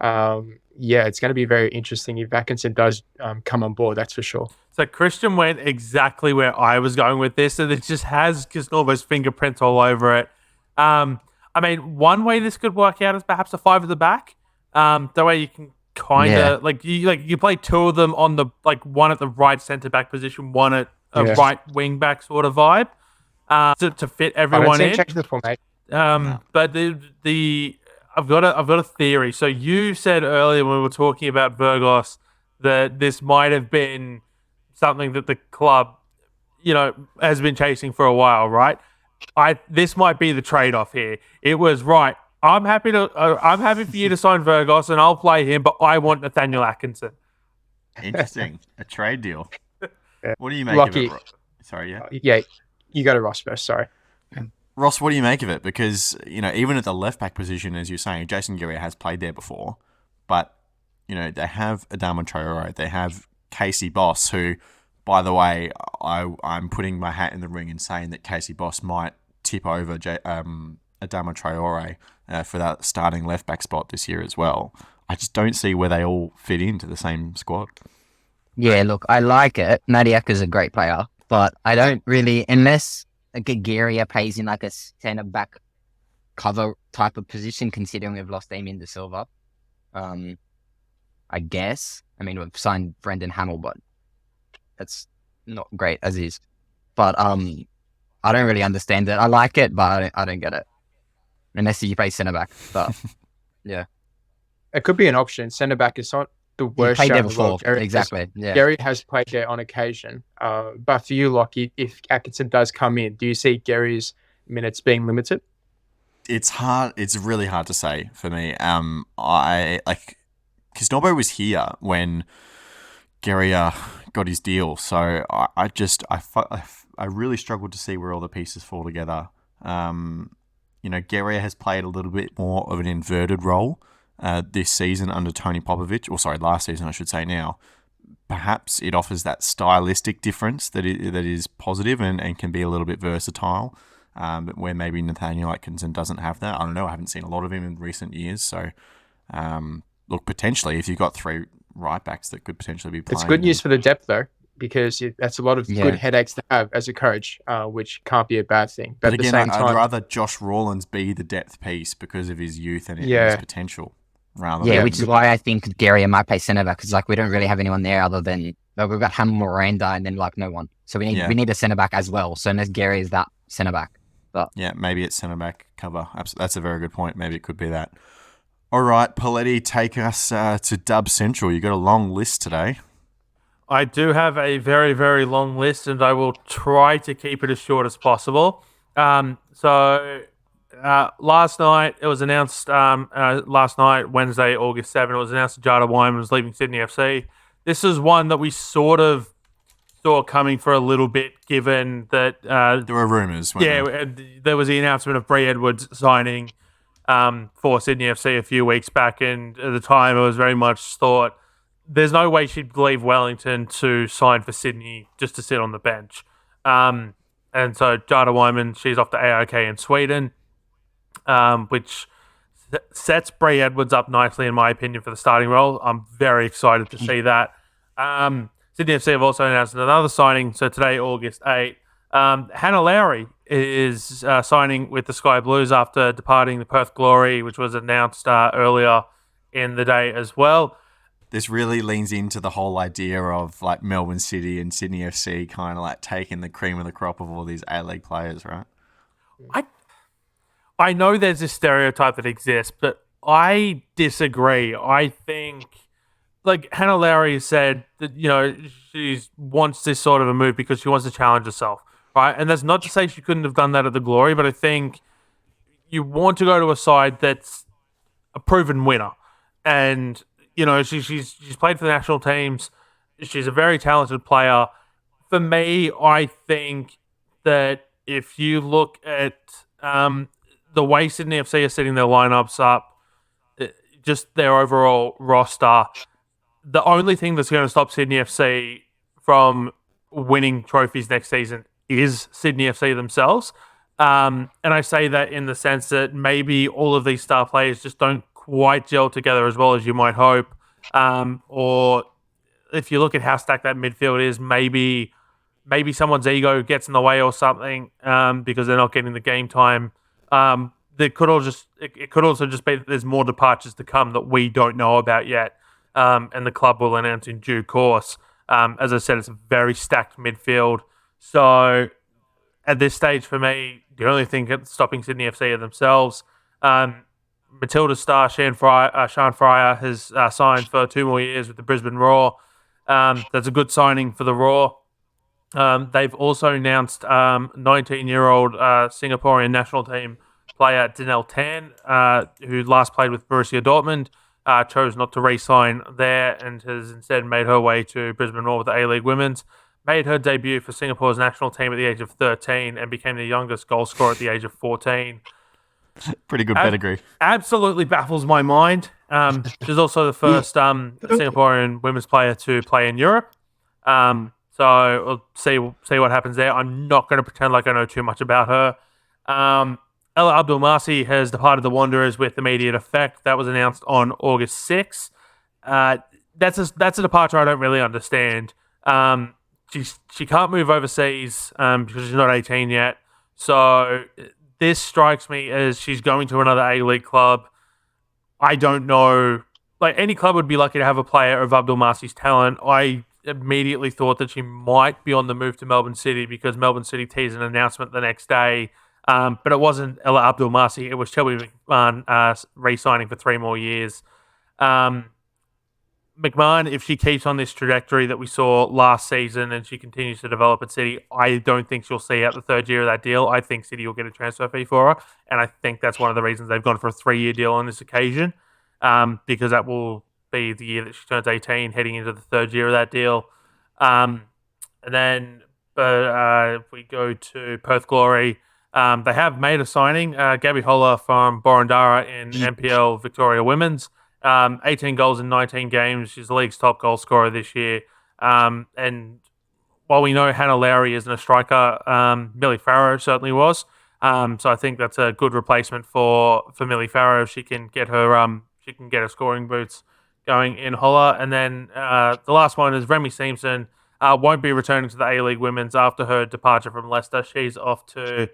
it's going to be very interesting if Atkinson does come on board, that's for sure. So Christian went exactly where I was going with this, and it just has Kisnorbo's fingerprints all over it. One way this could work out is perhaps a 5 at the back. That way you can kind of you play 2 of them on the one at the right centre back position, one at a right wing back sort of vibe to fit everyone in. Change the format. But I've got a theory. So you said earlier when we were talking about Burgos that this might have been something that the club, has been chasing for a while, right? This might be the trade-off here. It was right. I'm happy for you to sign Burgos and I'll play him, but I want Nathaniel Atkinson. Interesting. A trade deal. What do you make Lucky. of it? Sorry, yeah. Yeah, you go to Ross first. Sorry. Ross, what do you make of it? Because, even at the left-back position, as you're saying, Jason Geary has played there before, but, they have Adama Traore, they have Casey Boss, who, by the way, I'm putting my hat in the ring and saying that Casey Boss might tip over Adama Traore for that starting left-back spot this year as well. I just don't see where they all fit into the same squad. Yeah, look, I like it. Nadiak is a great player, but I don't really, unless Gageria plays in like a centre back cover type of position, considering we've lost Damien De Silva. I guess. I mean, we've signed Brendan Hamill, but that's not great as is. But I don't really understand it. I like it, but I don't get it. Unless you play centre back, but yeah. It could be an option. Centre back is not the worst. Played shout there in the before, world. exactly. Yeah. Gary has played there on occasion. But for you, Lockie, if Atkinson does come in, do you see Gary's minutes being limited? It's hard. It's really hard to say for me. Because Norbo was here when Gary got his deal, so I really struggled to see where all the pieces fall together. Gary has played a little bit more of an inverted role this season under Tony Popovich, or sorry, last season I should say now. Perhaps it offers that stylistic difference that is positive and can be a little bit versatile, but where maybe Nathaniel Atkinson doesn't have that. I don't know. I haven't seen a lot of him in recent years, so look, potentially if you've got three right backs that could potentially be playing. It's good news for the depth though, because that's a lot of good headaches to have as a coach, which can't be a bad thing. But at again, the same time, I'd rather Josh Rawlins be the depth piece because of his youth and his potential. Which is why I think Gary might play centre back, because we don't really have anyone there other than we've got Hamill, Miranda, and then no one. So we need a centre back as well. So unless Gary is that centre back, but maybe it's centre back cover. That's a very good point. Maybe it could be that. All right, Poletti, take us to Dub Central. You got a long list today. I do have a very, very long list, and I will try to keep it as short as possible. Last night, it was announced, Wednesday, August 7th, it was announced that Jada Wyman was leaving Sydney FC. This is one that we sort of saw coming for a little bit, given that... there were rumours. There was the announcement of Bree Edwards signing for Sydney FC a few weeks back, and at the time, it was very much thought there's no way she'd leave Wellington to sign for Sydney just to sit on the bench. And so Jada Wyman, she's off to AOK in Sweden, which sets Bree Edwards up nicely, in my opinion, for the starting role. I'm very excited to see that. Sydney FC have also announced another signing. So today, August 8th, Hannah Lowry is signing with the Sky Blues after departing the Perth Glory, which was announced earlier in the day as well. This really leans into the whole idea of Melbourne City and Sydney FC kind of taking the cream of the crop of all these A-League players, right? I know there's this stereotype that exists, but I disagree. I think, Hannah Lowry said that, she wants this sort of a move because she wants to challenge herself, right? And that's not to say she couldn't have done that at the Glory, but I think you want to go to a side that's a proven winner. And, she's played for the national teams. She's a very talented player. For me, I think that if you look at the way Sydney FC are setting their lineups up, just their overall roster, the only thing that's going to stop Sydney FC from winning trophies next season is Sydney FC themselves. And I say that in the sense that maybe all of these star players just don't quite gel together as well as you might hope. Or if you look at how stacked that midfield is, maybe someone's ego gets in the way or something because they're not getting the game time. It could also just be that there's more departures to come that we don't know about yet, and the club will announce in due course. As I said, it's a very stacked midfield. So at this stage, for me, the only thing that's stopping Sydney FC are themselves. Matilda star Sian Fryer has signed for 2 more years with the Brisbane Roar. That's a good signing for the Roar. They've also announced 19-year-old Singaporean national team player Danelle Tan, who last played with Borussia Dortmund, chose not to re-sign there and has instead made her way to Brisbane Roar with the A-League Women's. made her debut for Singapore's national team at the age of 13 and became the youngest goal scorer at the age of 14. Pretty good pedigree. Absolutely baffles my mind. She's also the first Singaporean women's player to play in Europe. So we'll see what happens there. I'm not going to pretend like I know too much about her. Ella Abdul-Masi has departed the Wanderers with immediate effect. That was announced on August 6th. That's a departure I don't really understand. She can't move overseas because she's not 18 yet. So this strikes me as she's going to another A-League club. I don't know. Like, any club would be lucky to have a player of Abdul-Masi's talent. I immediately thought that she might be on the move to Melbourne City because Melbourne City teased an announcement the next day. But it wasn't Ella Abdul-Masi. It was Shelby McMahon re-signing for 3 more years. McMahon, if she keeps on this trajectory that we saw last season and she continues to develop at City, I don't think she'll see out the 3rd year of that deal. I think City will get a transfer fee for her, and I think that's one of the reasons they've gone for a 3-year deal on this occasion, because that will be the year that she turns 18, heading into the 3rd year of that deal. And then if we go to Perth Glory, they have made a signing, Gabby Holler from Borondara in NPL Victoria Women's. 18 goals in 19 games. She's the league's top goal scorer this year. And while we know Hannah Lowry isn't a striker, Millie Farrow certainly was. So I think that's a good replacement for Millie Farrow. She can get her scoring boots going in Holler. And then the last one is Remy Simpson. Won't be returning to the A-League Women's after her departure from Leicester. She's off to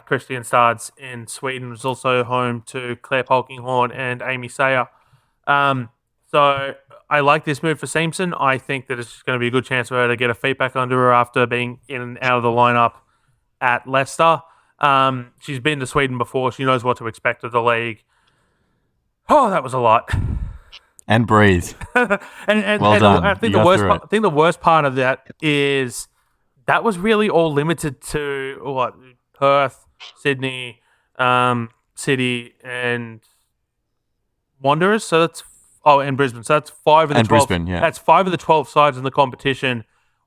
Christian Stads in Sweden. Was also home to Claire Polkinghorne and Amy Sayer. So I like this move for Simpson. I think that it's going to be a good chance for her to get her feet back under her after being in and out of the lineup at Leicester. She's been to Sweden before. She knows what to expect of the league. Oh, that was a lot. And breathe. and well done. I think the worst part of that is that was really all limited to Perth, Sydney, City, and Wanderers. So that's and Brisbane. So that's 5 of the 12. Brisbane, yeah. That's 5 of the 12 sides in the competition.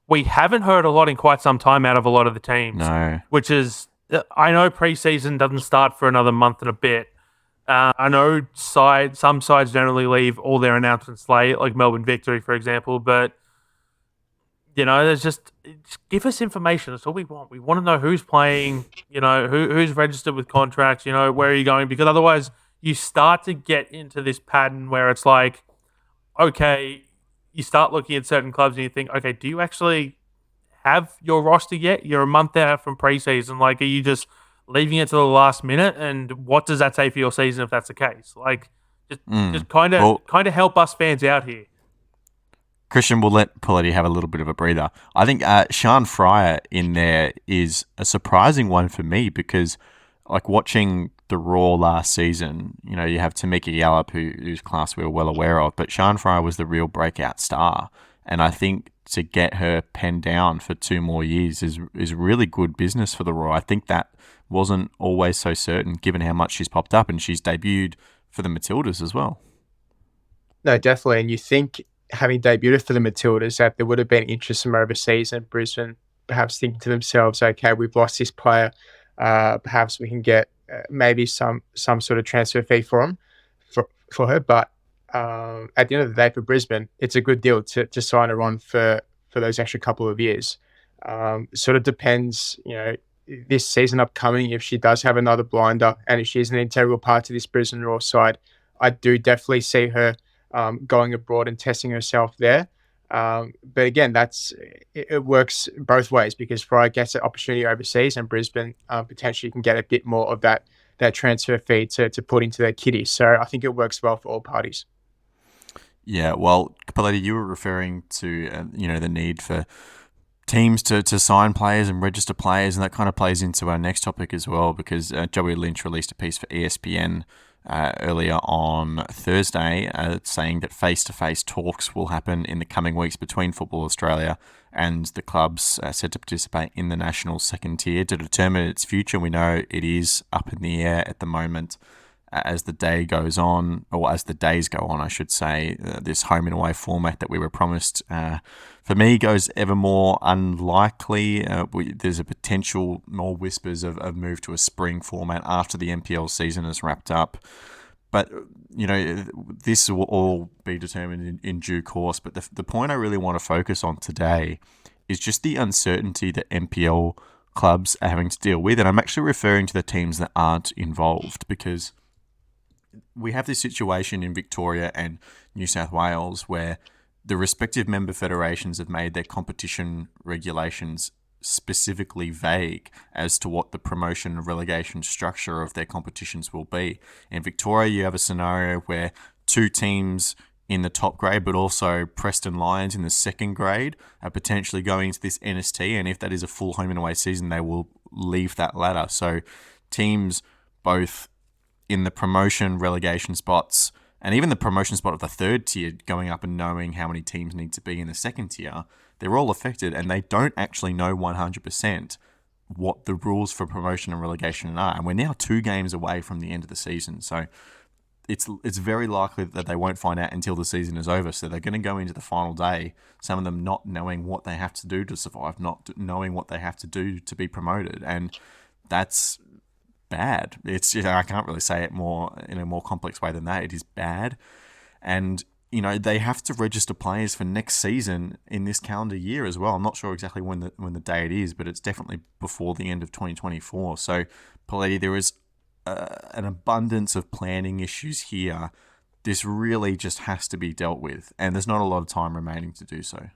We haven't heard a lot in quite some time out of a lot of the teams. No. Which is, I know preseason doesn't start for another month and a bit. I know some sides generally leave all their announcements late, like Melbourne Victory, for example. But there's just give us information. That's all we want. We want to know who's playing. Who's registered with contracts. Where are you going? Because otherwise, you start to get into this pattern where it's like, okay, you start looking at certain clubs and you think, okay, do you actually have your roster yet? You're a month out from preseason. Like, are you just leaving it to the last minute? And what does that say for your season if that's the case? Like, just kind of help us fans out here. Christian, will let Poletti have a little bit of a breather. I think Sian Fryer in there is a surprising one for me because, like, watching the Raw last season, you have Tamika Yallop, whose class we were well aware of, but Sian Fryer was the real breakout star. And I think to get her penned down for 2 more years is really good business for the Raw. I think that wasn't always so certain given how much she's popped up, and she's debuted for the Matildas as well. No, definitely. And you think, having debuted for the Matildas, that there would have been interest from overseas and Brisbane perhaps thinking to themselves, okay, we've lost this player. Perhaps we can get maybe some sort of transfer fee for her. But at the end of the day, for Brisbane, it's a good deal to sign her on for those extra couple of years. Sort of depends, this season upcoming, if she does have another blinder and if she's an integral part to this Brisbane Roar side, I do definitely see her going abroad and testing herself there. But again, it works both ways because Fryer gets an opportunity overseas and Brisbane potentially can get a bit more of that transfer fee to put into their kitty. So I think it works well for all parties. Yeah, well, Poletti, you were referring to the need for teams to sign players and register players, and that kind of plays into our next topic as well because Joey Lynch released a piece for ESPN earlier on Thursday saying that face-to-face talks will happen in the coming weeks between Football Australia and the clubs set to participate in the national second tier to determine its future. We know it is up in the air at the moment. as the day goes on, or as the days go on, I should say. This home and away format that we were promised, for me, goes ever more unlikely. There's a potential, more whispers of a move to a spring format after the NPL season is wrapped up. But, this will all be determined in due course. But the point I really want to focus on today is just the uncertainty that NPL clubs are having to deal with. And I'm actually referring to the teams that aren't involved, because we have this situation in Victoria and New South Wales where the respective member federations have made their competition regulations specifically vague as to what the promotion and relegation structure of their competitions will be. In Victoria, you have a scenario where two teams in the top grade, but also Preston Lions in the second grade, are potentially going to this NST, and if that is a full home and away season, they will leave that ladder. So teams both in the promotion relegation spots and even the promotion spot of the third tier going up and knowing how many teams need to be in the second tier, they're all affected, and they don't actually know 100% what the rules for promotion and relegation are. And we're now 2 games away from the end of the season. So it's very likely that they won't find out until the season is over. So they're going to go into the final day, some of them not knowing what they have to do to survive, not knowing what they have to do to be promoted. And that's bad. It's I can't really say it in a more complex way than that. It is bad. And they have to register players for next season in this calendar year as well. I'm not sure exactly when the date is, but it's definitely before the end of 2024. So, Poletti, there is an abundance of planning issues here. This really just has to be dealt with, and there's not a lot of time remaining to do so.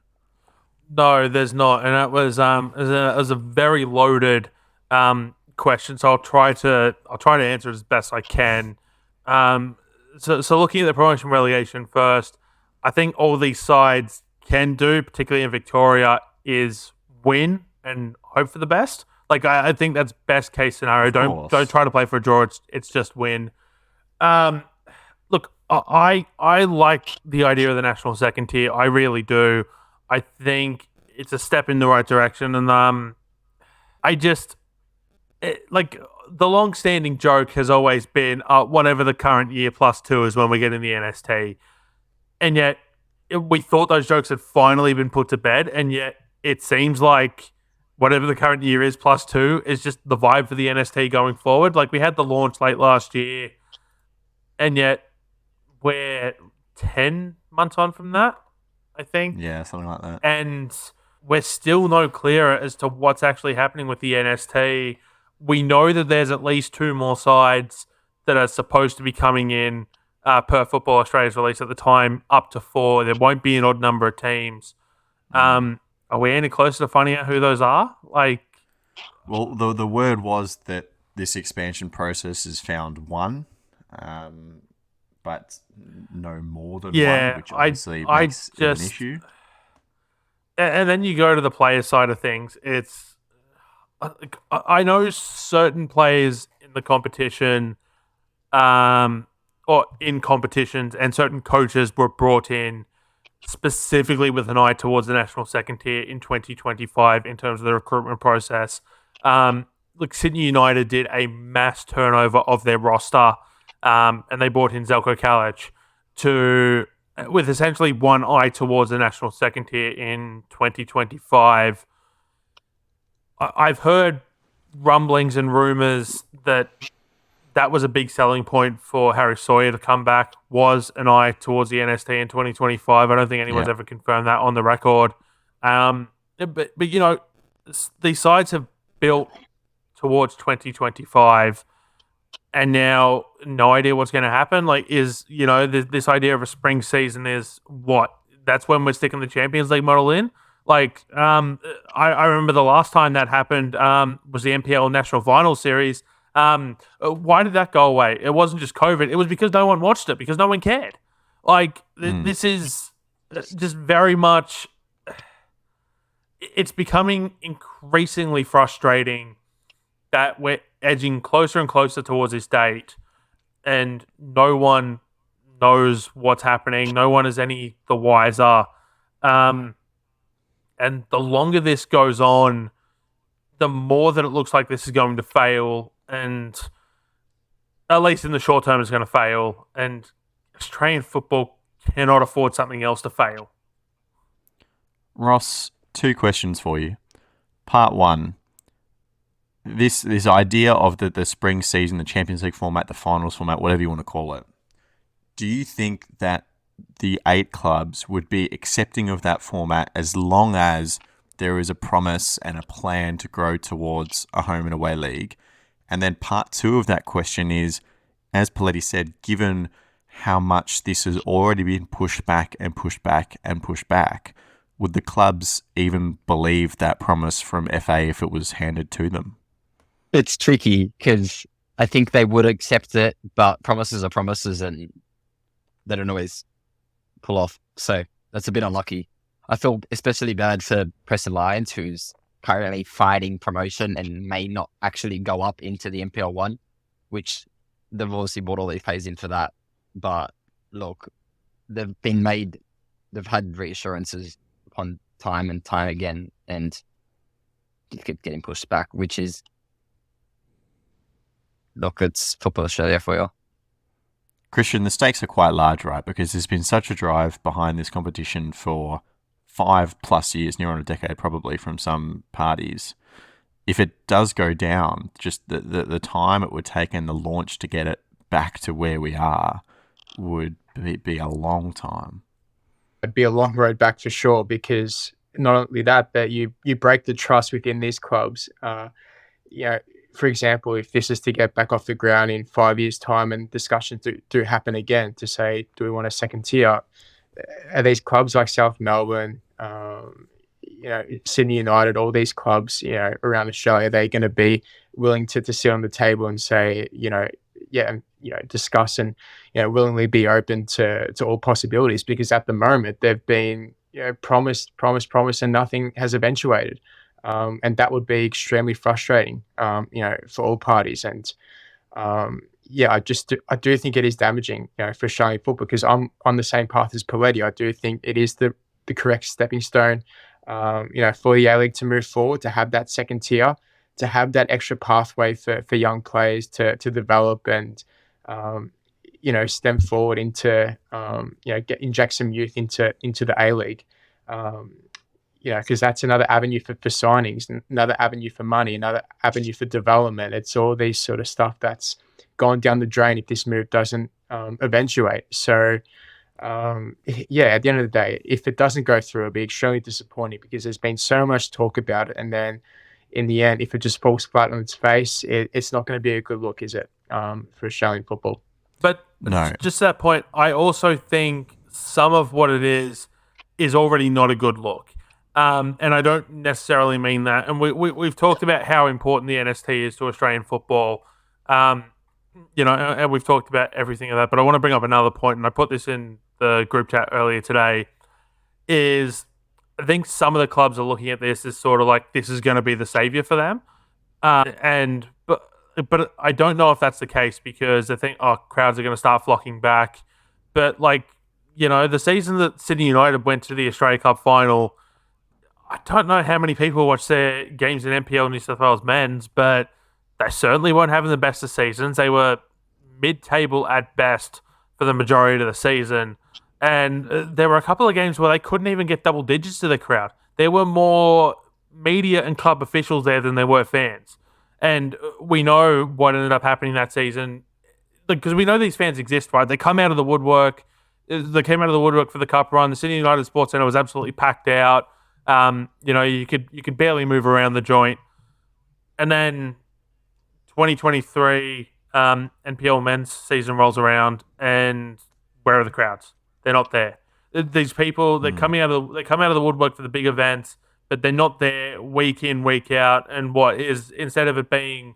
No, there's not, and it was a very loaded question. So I'll try to answer it as best I can. So looking at the promotion relegation first, I think all these sides can do, particularly in Victoria, is win and hope for the best. Like I think that's best case scenario. Don't try to play for a draw. It's just win. Look, I like the idea of the national second tier. I really do. I think it's a step in the right direction, and the long-standing joke has always been whatever the current year plus 2 is when we get in the NST, and yet we thought those jokes had finally been put to bed, and yet it seems like whatever the current year is plus 2 is just the vibe for the NST going forward. Like, we had the launch late last year, and yet we're 10 months on from that, I think. Yeah, something like that. And we're still no clearer as to what's actually happening with the NST. We know that there's at least 2 more sides that are supposed to be coming in per Football Australia's release at the time, up to 4. There won't be an odd number of teams. Are we any closer to finding out who those are? Well, the word was that this expansion process has found 1, but no more than 1, which obviously makes it an issue. And then you go to the player side of things. I know certain players in the competition, or in competitions, and certain coaches were brought in specifically with an eye towards the national second tier in 2025 in terms of the recruitment process. Sydney United did a mass turnover of their roster, and they brought in Zelko Kalic with essentially one eye towards the national second tier in 2025. I've heard rumblings and rumours that was a big selling point for Harry Sawyer to come back, was an eye towards the NST in 2025. I don't think anyone's ever confirmed that on the record. But these sides have built towards 2025, and now no idea what's going to happen. This idea of a spring season is what? That's when we're sticking the Champions League model in? I remember the last time that happened was the NPL National Finals Series. Why did that go away? It wasn't just COVID. It was because no one watched it, because no one cared. This is just very much... It's becoming increasingly frustrating that we're edging closer and closer towards this date, and no one knows what's happening. No one is any the wiser. And the longer this goes on, the more that it looks like this is going to fail. And at least in the short term, is going to fail. And Australian football cannot afford something else to fail. Ross, 2 questions for you. Part 1. This idea of the spring season, the Champions League format, the finals format, whatever you want to call it. Do you think that the 8 clubs would be accepting of that format as long as there is a promise and a plan to grow towards a home and away league? And then part 2 of that question is, as Poletti said, given how much this has already been pushed back and pushed back and pushed back, would the clubs even believe that promise from FA if it was handed to them? It's tricky because I think they would accept it, but promises are promises and they don't always pull off. So that's a bit unlucky. I feel especially bad for Preston Lions, who's currently fighting promotion and may not actually go up into the NPL 1, which they've obviously bought all these players in for that. But look, they've had reassurances upon time and time again, and just keep getting pushed back, which is, look, it's Football Australia for you. Christian, the stakes are quite large, right? Because there's been such a drive behind this competition for 5+ years, near on a decade probably, from some parties. If it does go down, just the time it would take and the launch to get it back to where we are would be a long time. It'd be a long road back for sure, because not only that, but you break the trust within these clubs. For example, if this is to get back off the ground in 5 years' time and discussions do happen again to say, do we want a second tier? Are these clubs like South Melbourne, Sydney United, all these clubs, around Australia, they're going to be willing to sit on the table and say, discuss and, willingly be open to all possibilities? Because at the moment they've been, promised, and nothing has eventuated. And that would be extremely frustrating, for all parties. And I do think it is damaging, for Australian football, because I'm on the same path as Poletti. I do think it is the correct stepping stone, for the A-League to move forward, to have that second tier, to have that extra pathway for young players to develop and, stem forward into, inject some youth into the A-League. Because that's another avenue for signings, another avenue for money, another avenue for development. It's all these sort of stuff that's gone down the drain if this move doesn't eventuate. So, at the end of the day, if it doesn't go through, it'll be extremely disappointing, because there's been so much talk about it. And then in the end, if it just falls flat on its face, it's not going to be a good look, is it, for Australian football? But No. Just that point, I also think some of what it is already not a good look. And I don't necessarily mean that. And we've talked about how important the NST is to Australian football, and we've talked about everything of that. But I want to bring up another point, and I put this in the group chat earlier today, is I think some of the clubs are looking at this as sort of like this is going to be the savior for them. But I don't know if that's the case, because I think, crowds are going to start flocking back. But the season that Sydney United went to the Australia Cup final, I don't know how many people watched their games in NPL New South Wales men's, but they certainly weren't having the best of seasons. They were mid-table at best for the majority of the season. And there were a couple of games where they couldn't even get double digits to the crowd. There were more media and club officials there than there were fans. And we know what ended up happening that season, because we know these fans exist, right? They come out of the woodwork. They came out of the woodwork for the Cup run. The Sydney United Sports Centre was absolutely packed out. You could barely move around the joint. And then 2023 NPL men's season rolls around, and where are the crowds? They're not there. These people, they come out of the woodwork for the big events, but they're not there week in, week out. And what is, instead of it being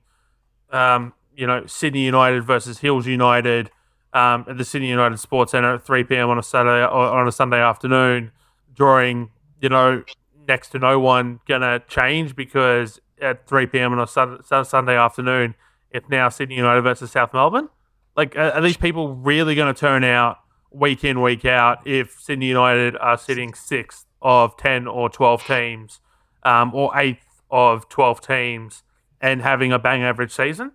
Sydney United versus Hills United at the Sydney United Sports Centre at 3 p.m. on a Saturday or on a Sunday afternoon, drawing next to no one gonna change, because at 3 p.m. on a Sunday afternoon, it's now Sydney United versus South Melbourne. Are these people really going to turn out week in, week out if Sydney United are sitting 6th of 10 or 12 teams, or 8th of 12 teams, and having a bang average season?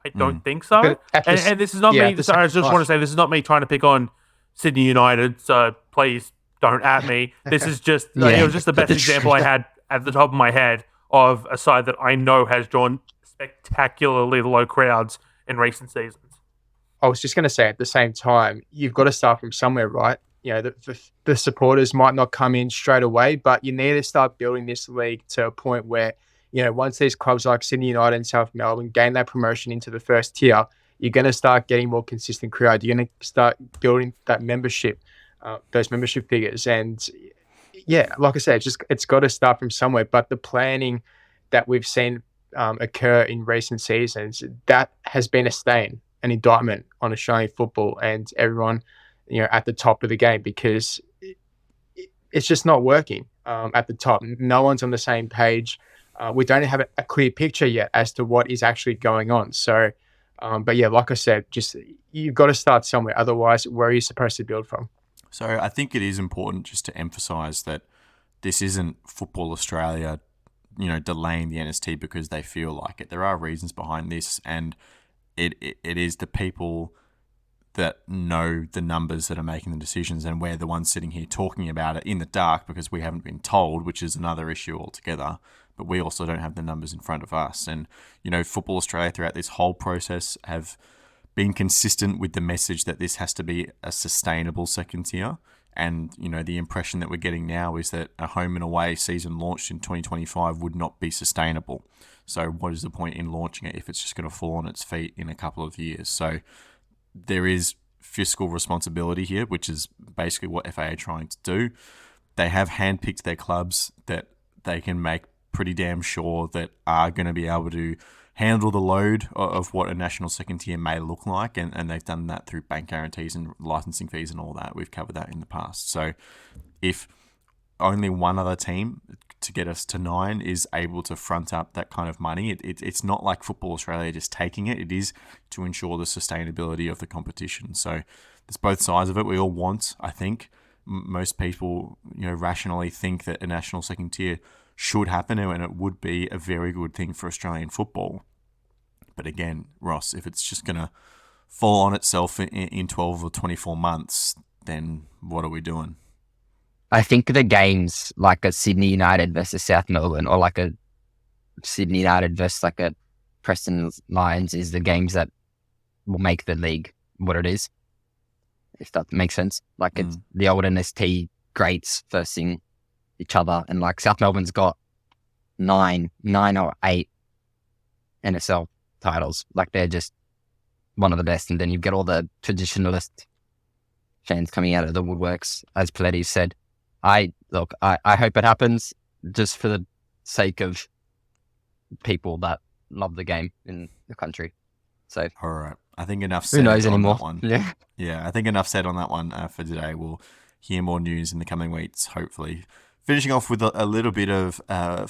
I don't think so. But And this is not me. Sorry, I just want to say this is not me trying to pick on Sydney United. So please don't at me. This is just it was just the best example I had at the top of my head of a side that I know has drawn spectacularly low crowds in recent seasons. I was just going to say at the same time, you've got to start from somewhere, right? The supporters might not come in straight away, but you need to start building this league to a point where, once these clubs like Sydney United and South Melbourne gain that promotion into the first tier, you're going to start getting more consistent crowd. You're going to start building that membership, those membership figures. And yeah, like I said, it's got to start from somewhere. But the planning that we've seen occur in recent seasons, that has been a stain, an indictment on Australian football and everyone, at the top of the game, because it's just not working at the top. No one's on the same page. We don't have a clear picture yet as to what is actually going on. So, but yeah, like I said, just you've got to start somewhere. Otherwise, where are you supposed to build from? So I think it is important just to emphasise that this isn't Football Australia, delaying the NST because they feel like it. There are reasons behind this, and it is the people that know the numbers that are making the decisions, and we're the ones sitting here talking about it in the dark because we haven't been told, which is another issue altogether. But we also don't have the numbers in front of us. And, Football Australia throughout this whole process have been consistent with the message that this has to be a sustainable second tier. And, the impression that we're getting now is that a home and away season launched in 2025 would not be sustainable. So what is the point in launching it if it's just going to fall on its feet in a couple of years? So there is fiscal responsibility here, which is basically what FA are trying to do. They have handpicked their clubs that they can make pretty damn sure that are going to be able to handle the load of what a national second tier may look like, and they've done that through bank guarantees and licensing fees and all that. We've covered that in the past. So if only one other team to get us to 9 is able to front up that kind of money, it's not like Football Australia just taking it. It is to ensure the sustainability of the competition. So there's both sides of it. We all want, I think, most people, rationally think that a national second tier should happen, and it would be a very good thing for Australian football. But again, Ross, if it's just going to fall on itself in 12 or 24 months, then what are we doing? I think the games like a Sydney United versus South Melbourne, or like a Sydney United versus like a Preston Lions, is the games that will make the league what it is, if that makes sense. Like it's the old NST greats versing each other, and like South Melbourne's got nine or 8 NSL titles. Like they're just one of the best, and then you get all the traditionalist fans coming out of the woodworks, as Poletti said. I hope it happens just for the sake of people that love the game in the country. So, all right, I think enough said. Who knows on anymore? That one. Yeah, I think enough said on that one for today. We'll hear more news in the coming weeks, hopefully. Finishing off with a little bit of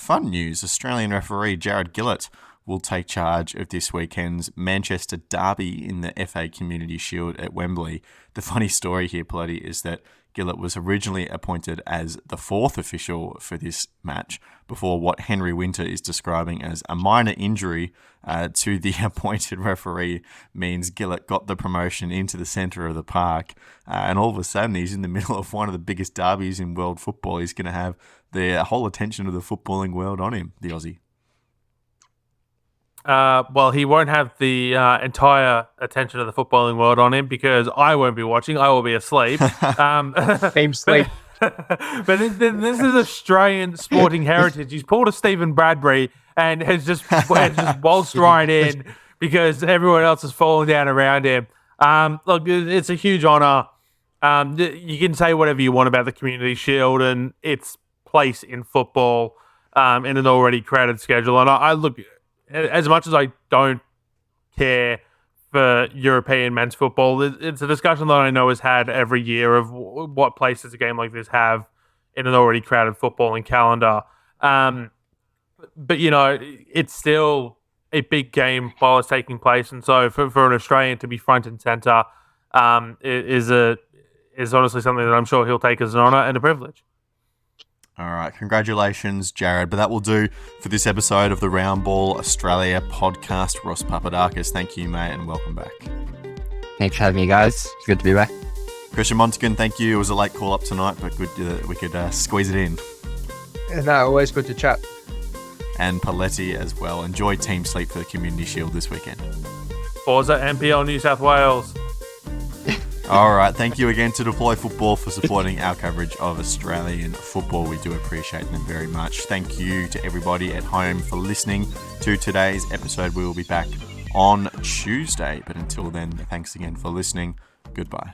fun news. Australian referee Jared Gillett will take charge of this weekend's Manchester derby in the FA Community Shield at Wembley. The funny story here, Poletti, is that Gillett was originally appointed as the 4th official for this match before what Henry Winter is describing as a minor injury to the appointed referee means Gillett got the promotion into the centre of the park. And all of a sudden, he's in the middle of one of the biggest derbies in world football. He's going to have the whole attention of the footballing world on him, the Aussie. Well, he won't have the entire attention of the footballing world on him because I won't be watching. I will be asleep. Same sleep. But this is Australian sporting heritage. He's pulled a Stephen Bradbury and has just waltzed right in because everyone else is falling down around him. Look, it's a huge honour. You can say whatever you want about the Community Shield and its place in football in an already crowded schedule. And I look, as much as I don't care for European men's football, it's a discussion that I know is had every year of what place does a game like this have in an already crowded footballing calendar. But, it's still a big game while it's taking place. And so for an Australian to be front and centre is honestly something that I'm sure he'll take as an honour and a privilege. All right, congratulations, Jared. But that will do for this episode of the Round Ball Australia podcast. Ross Papadakis, thank you, mate, and welcome back. Thanks for having me, guys. It's good to be back. Christian Montegan, thank you. It was a late call up tonight, but good that we could squeeze it in. No, always good to chat. And Poletti as well. Enjoy Team Sleep for the Community Shield this weekend. Forza NPL New South Wales. All right, thank you again to Deploy Football for supporting our coverage of Australian football. We do appreciate them very much. Thank you to everybody at home for listening to today's episode. We will be back on Tuesday, but until then, thanks again for listening. Goodbye.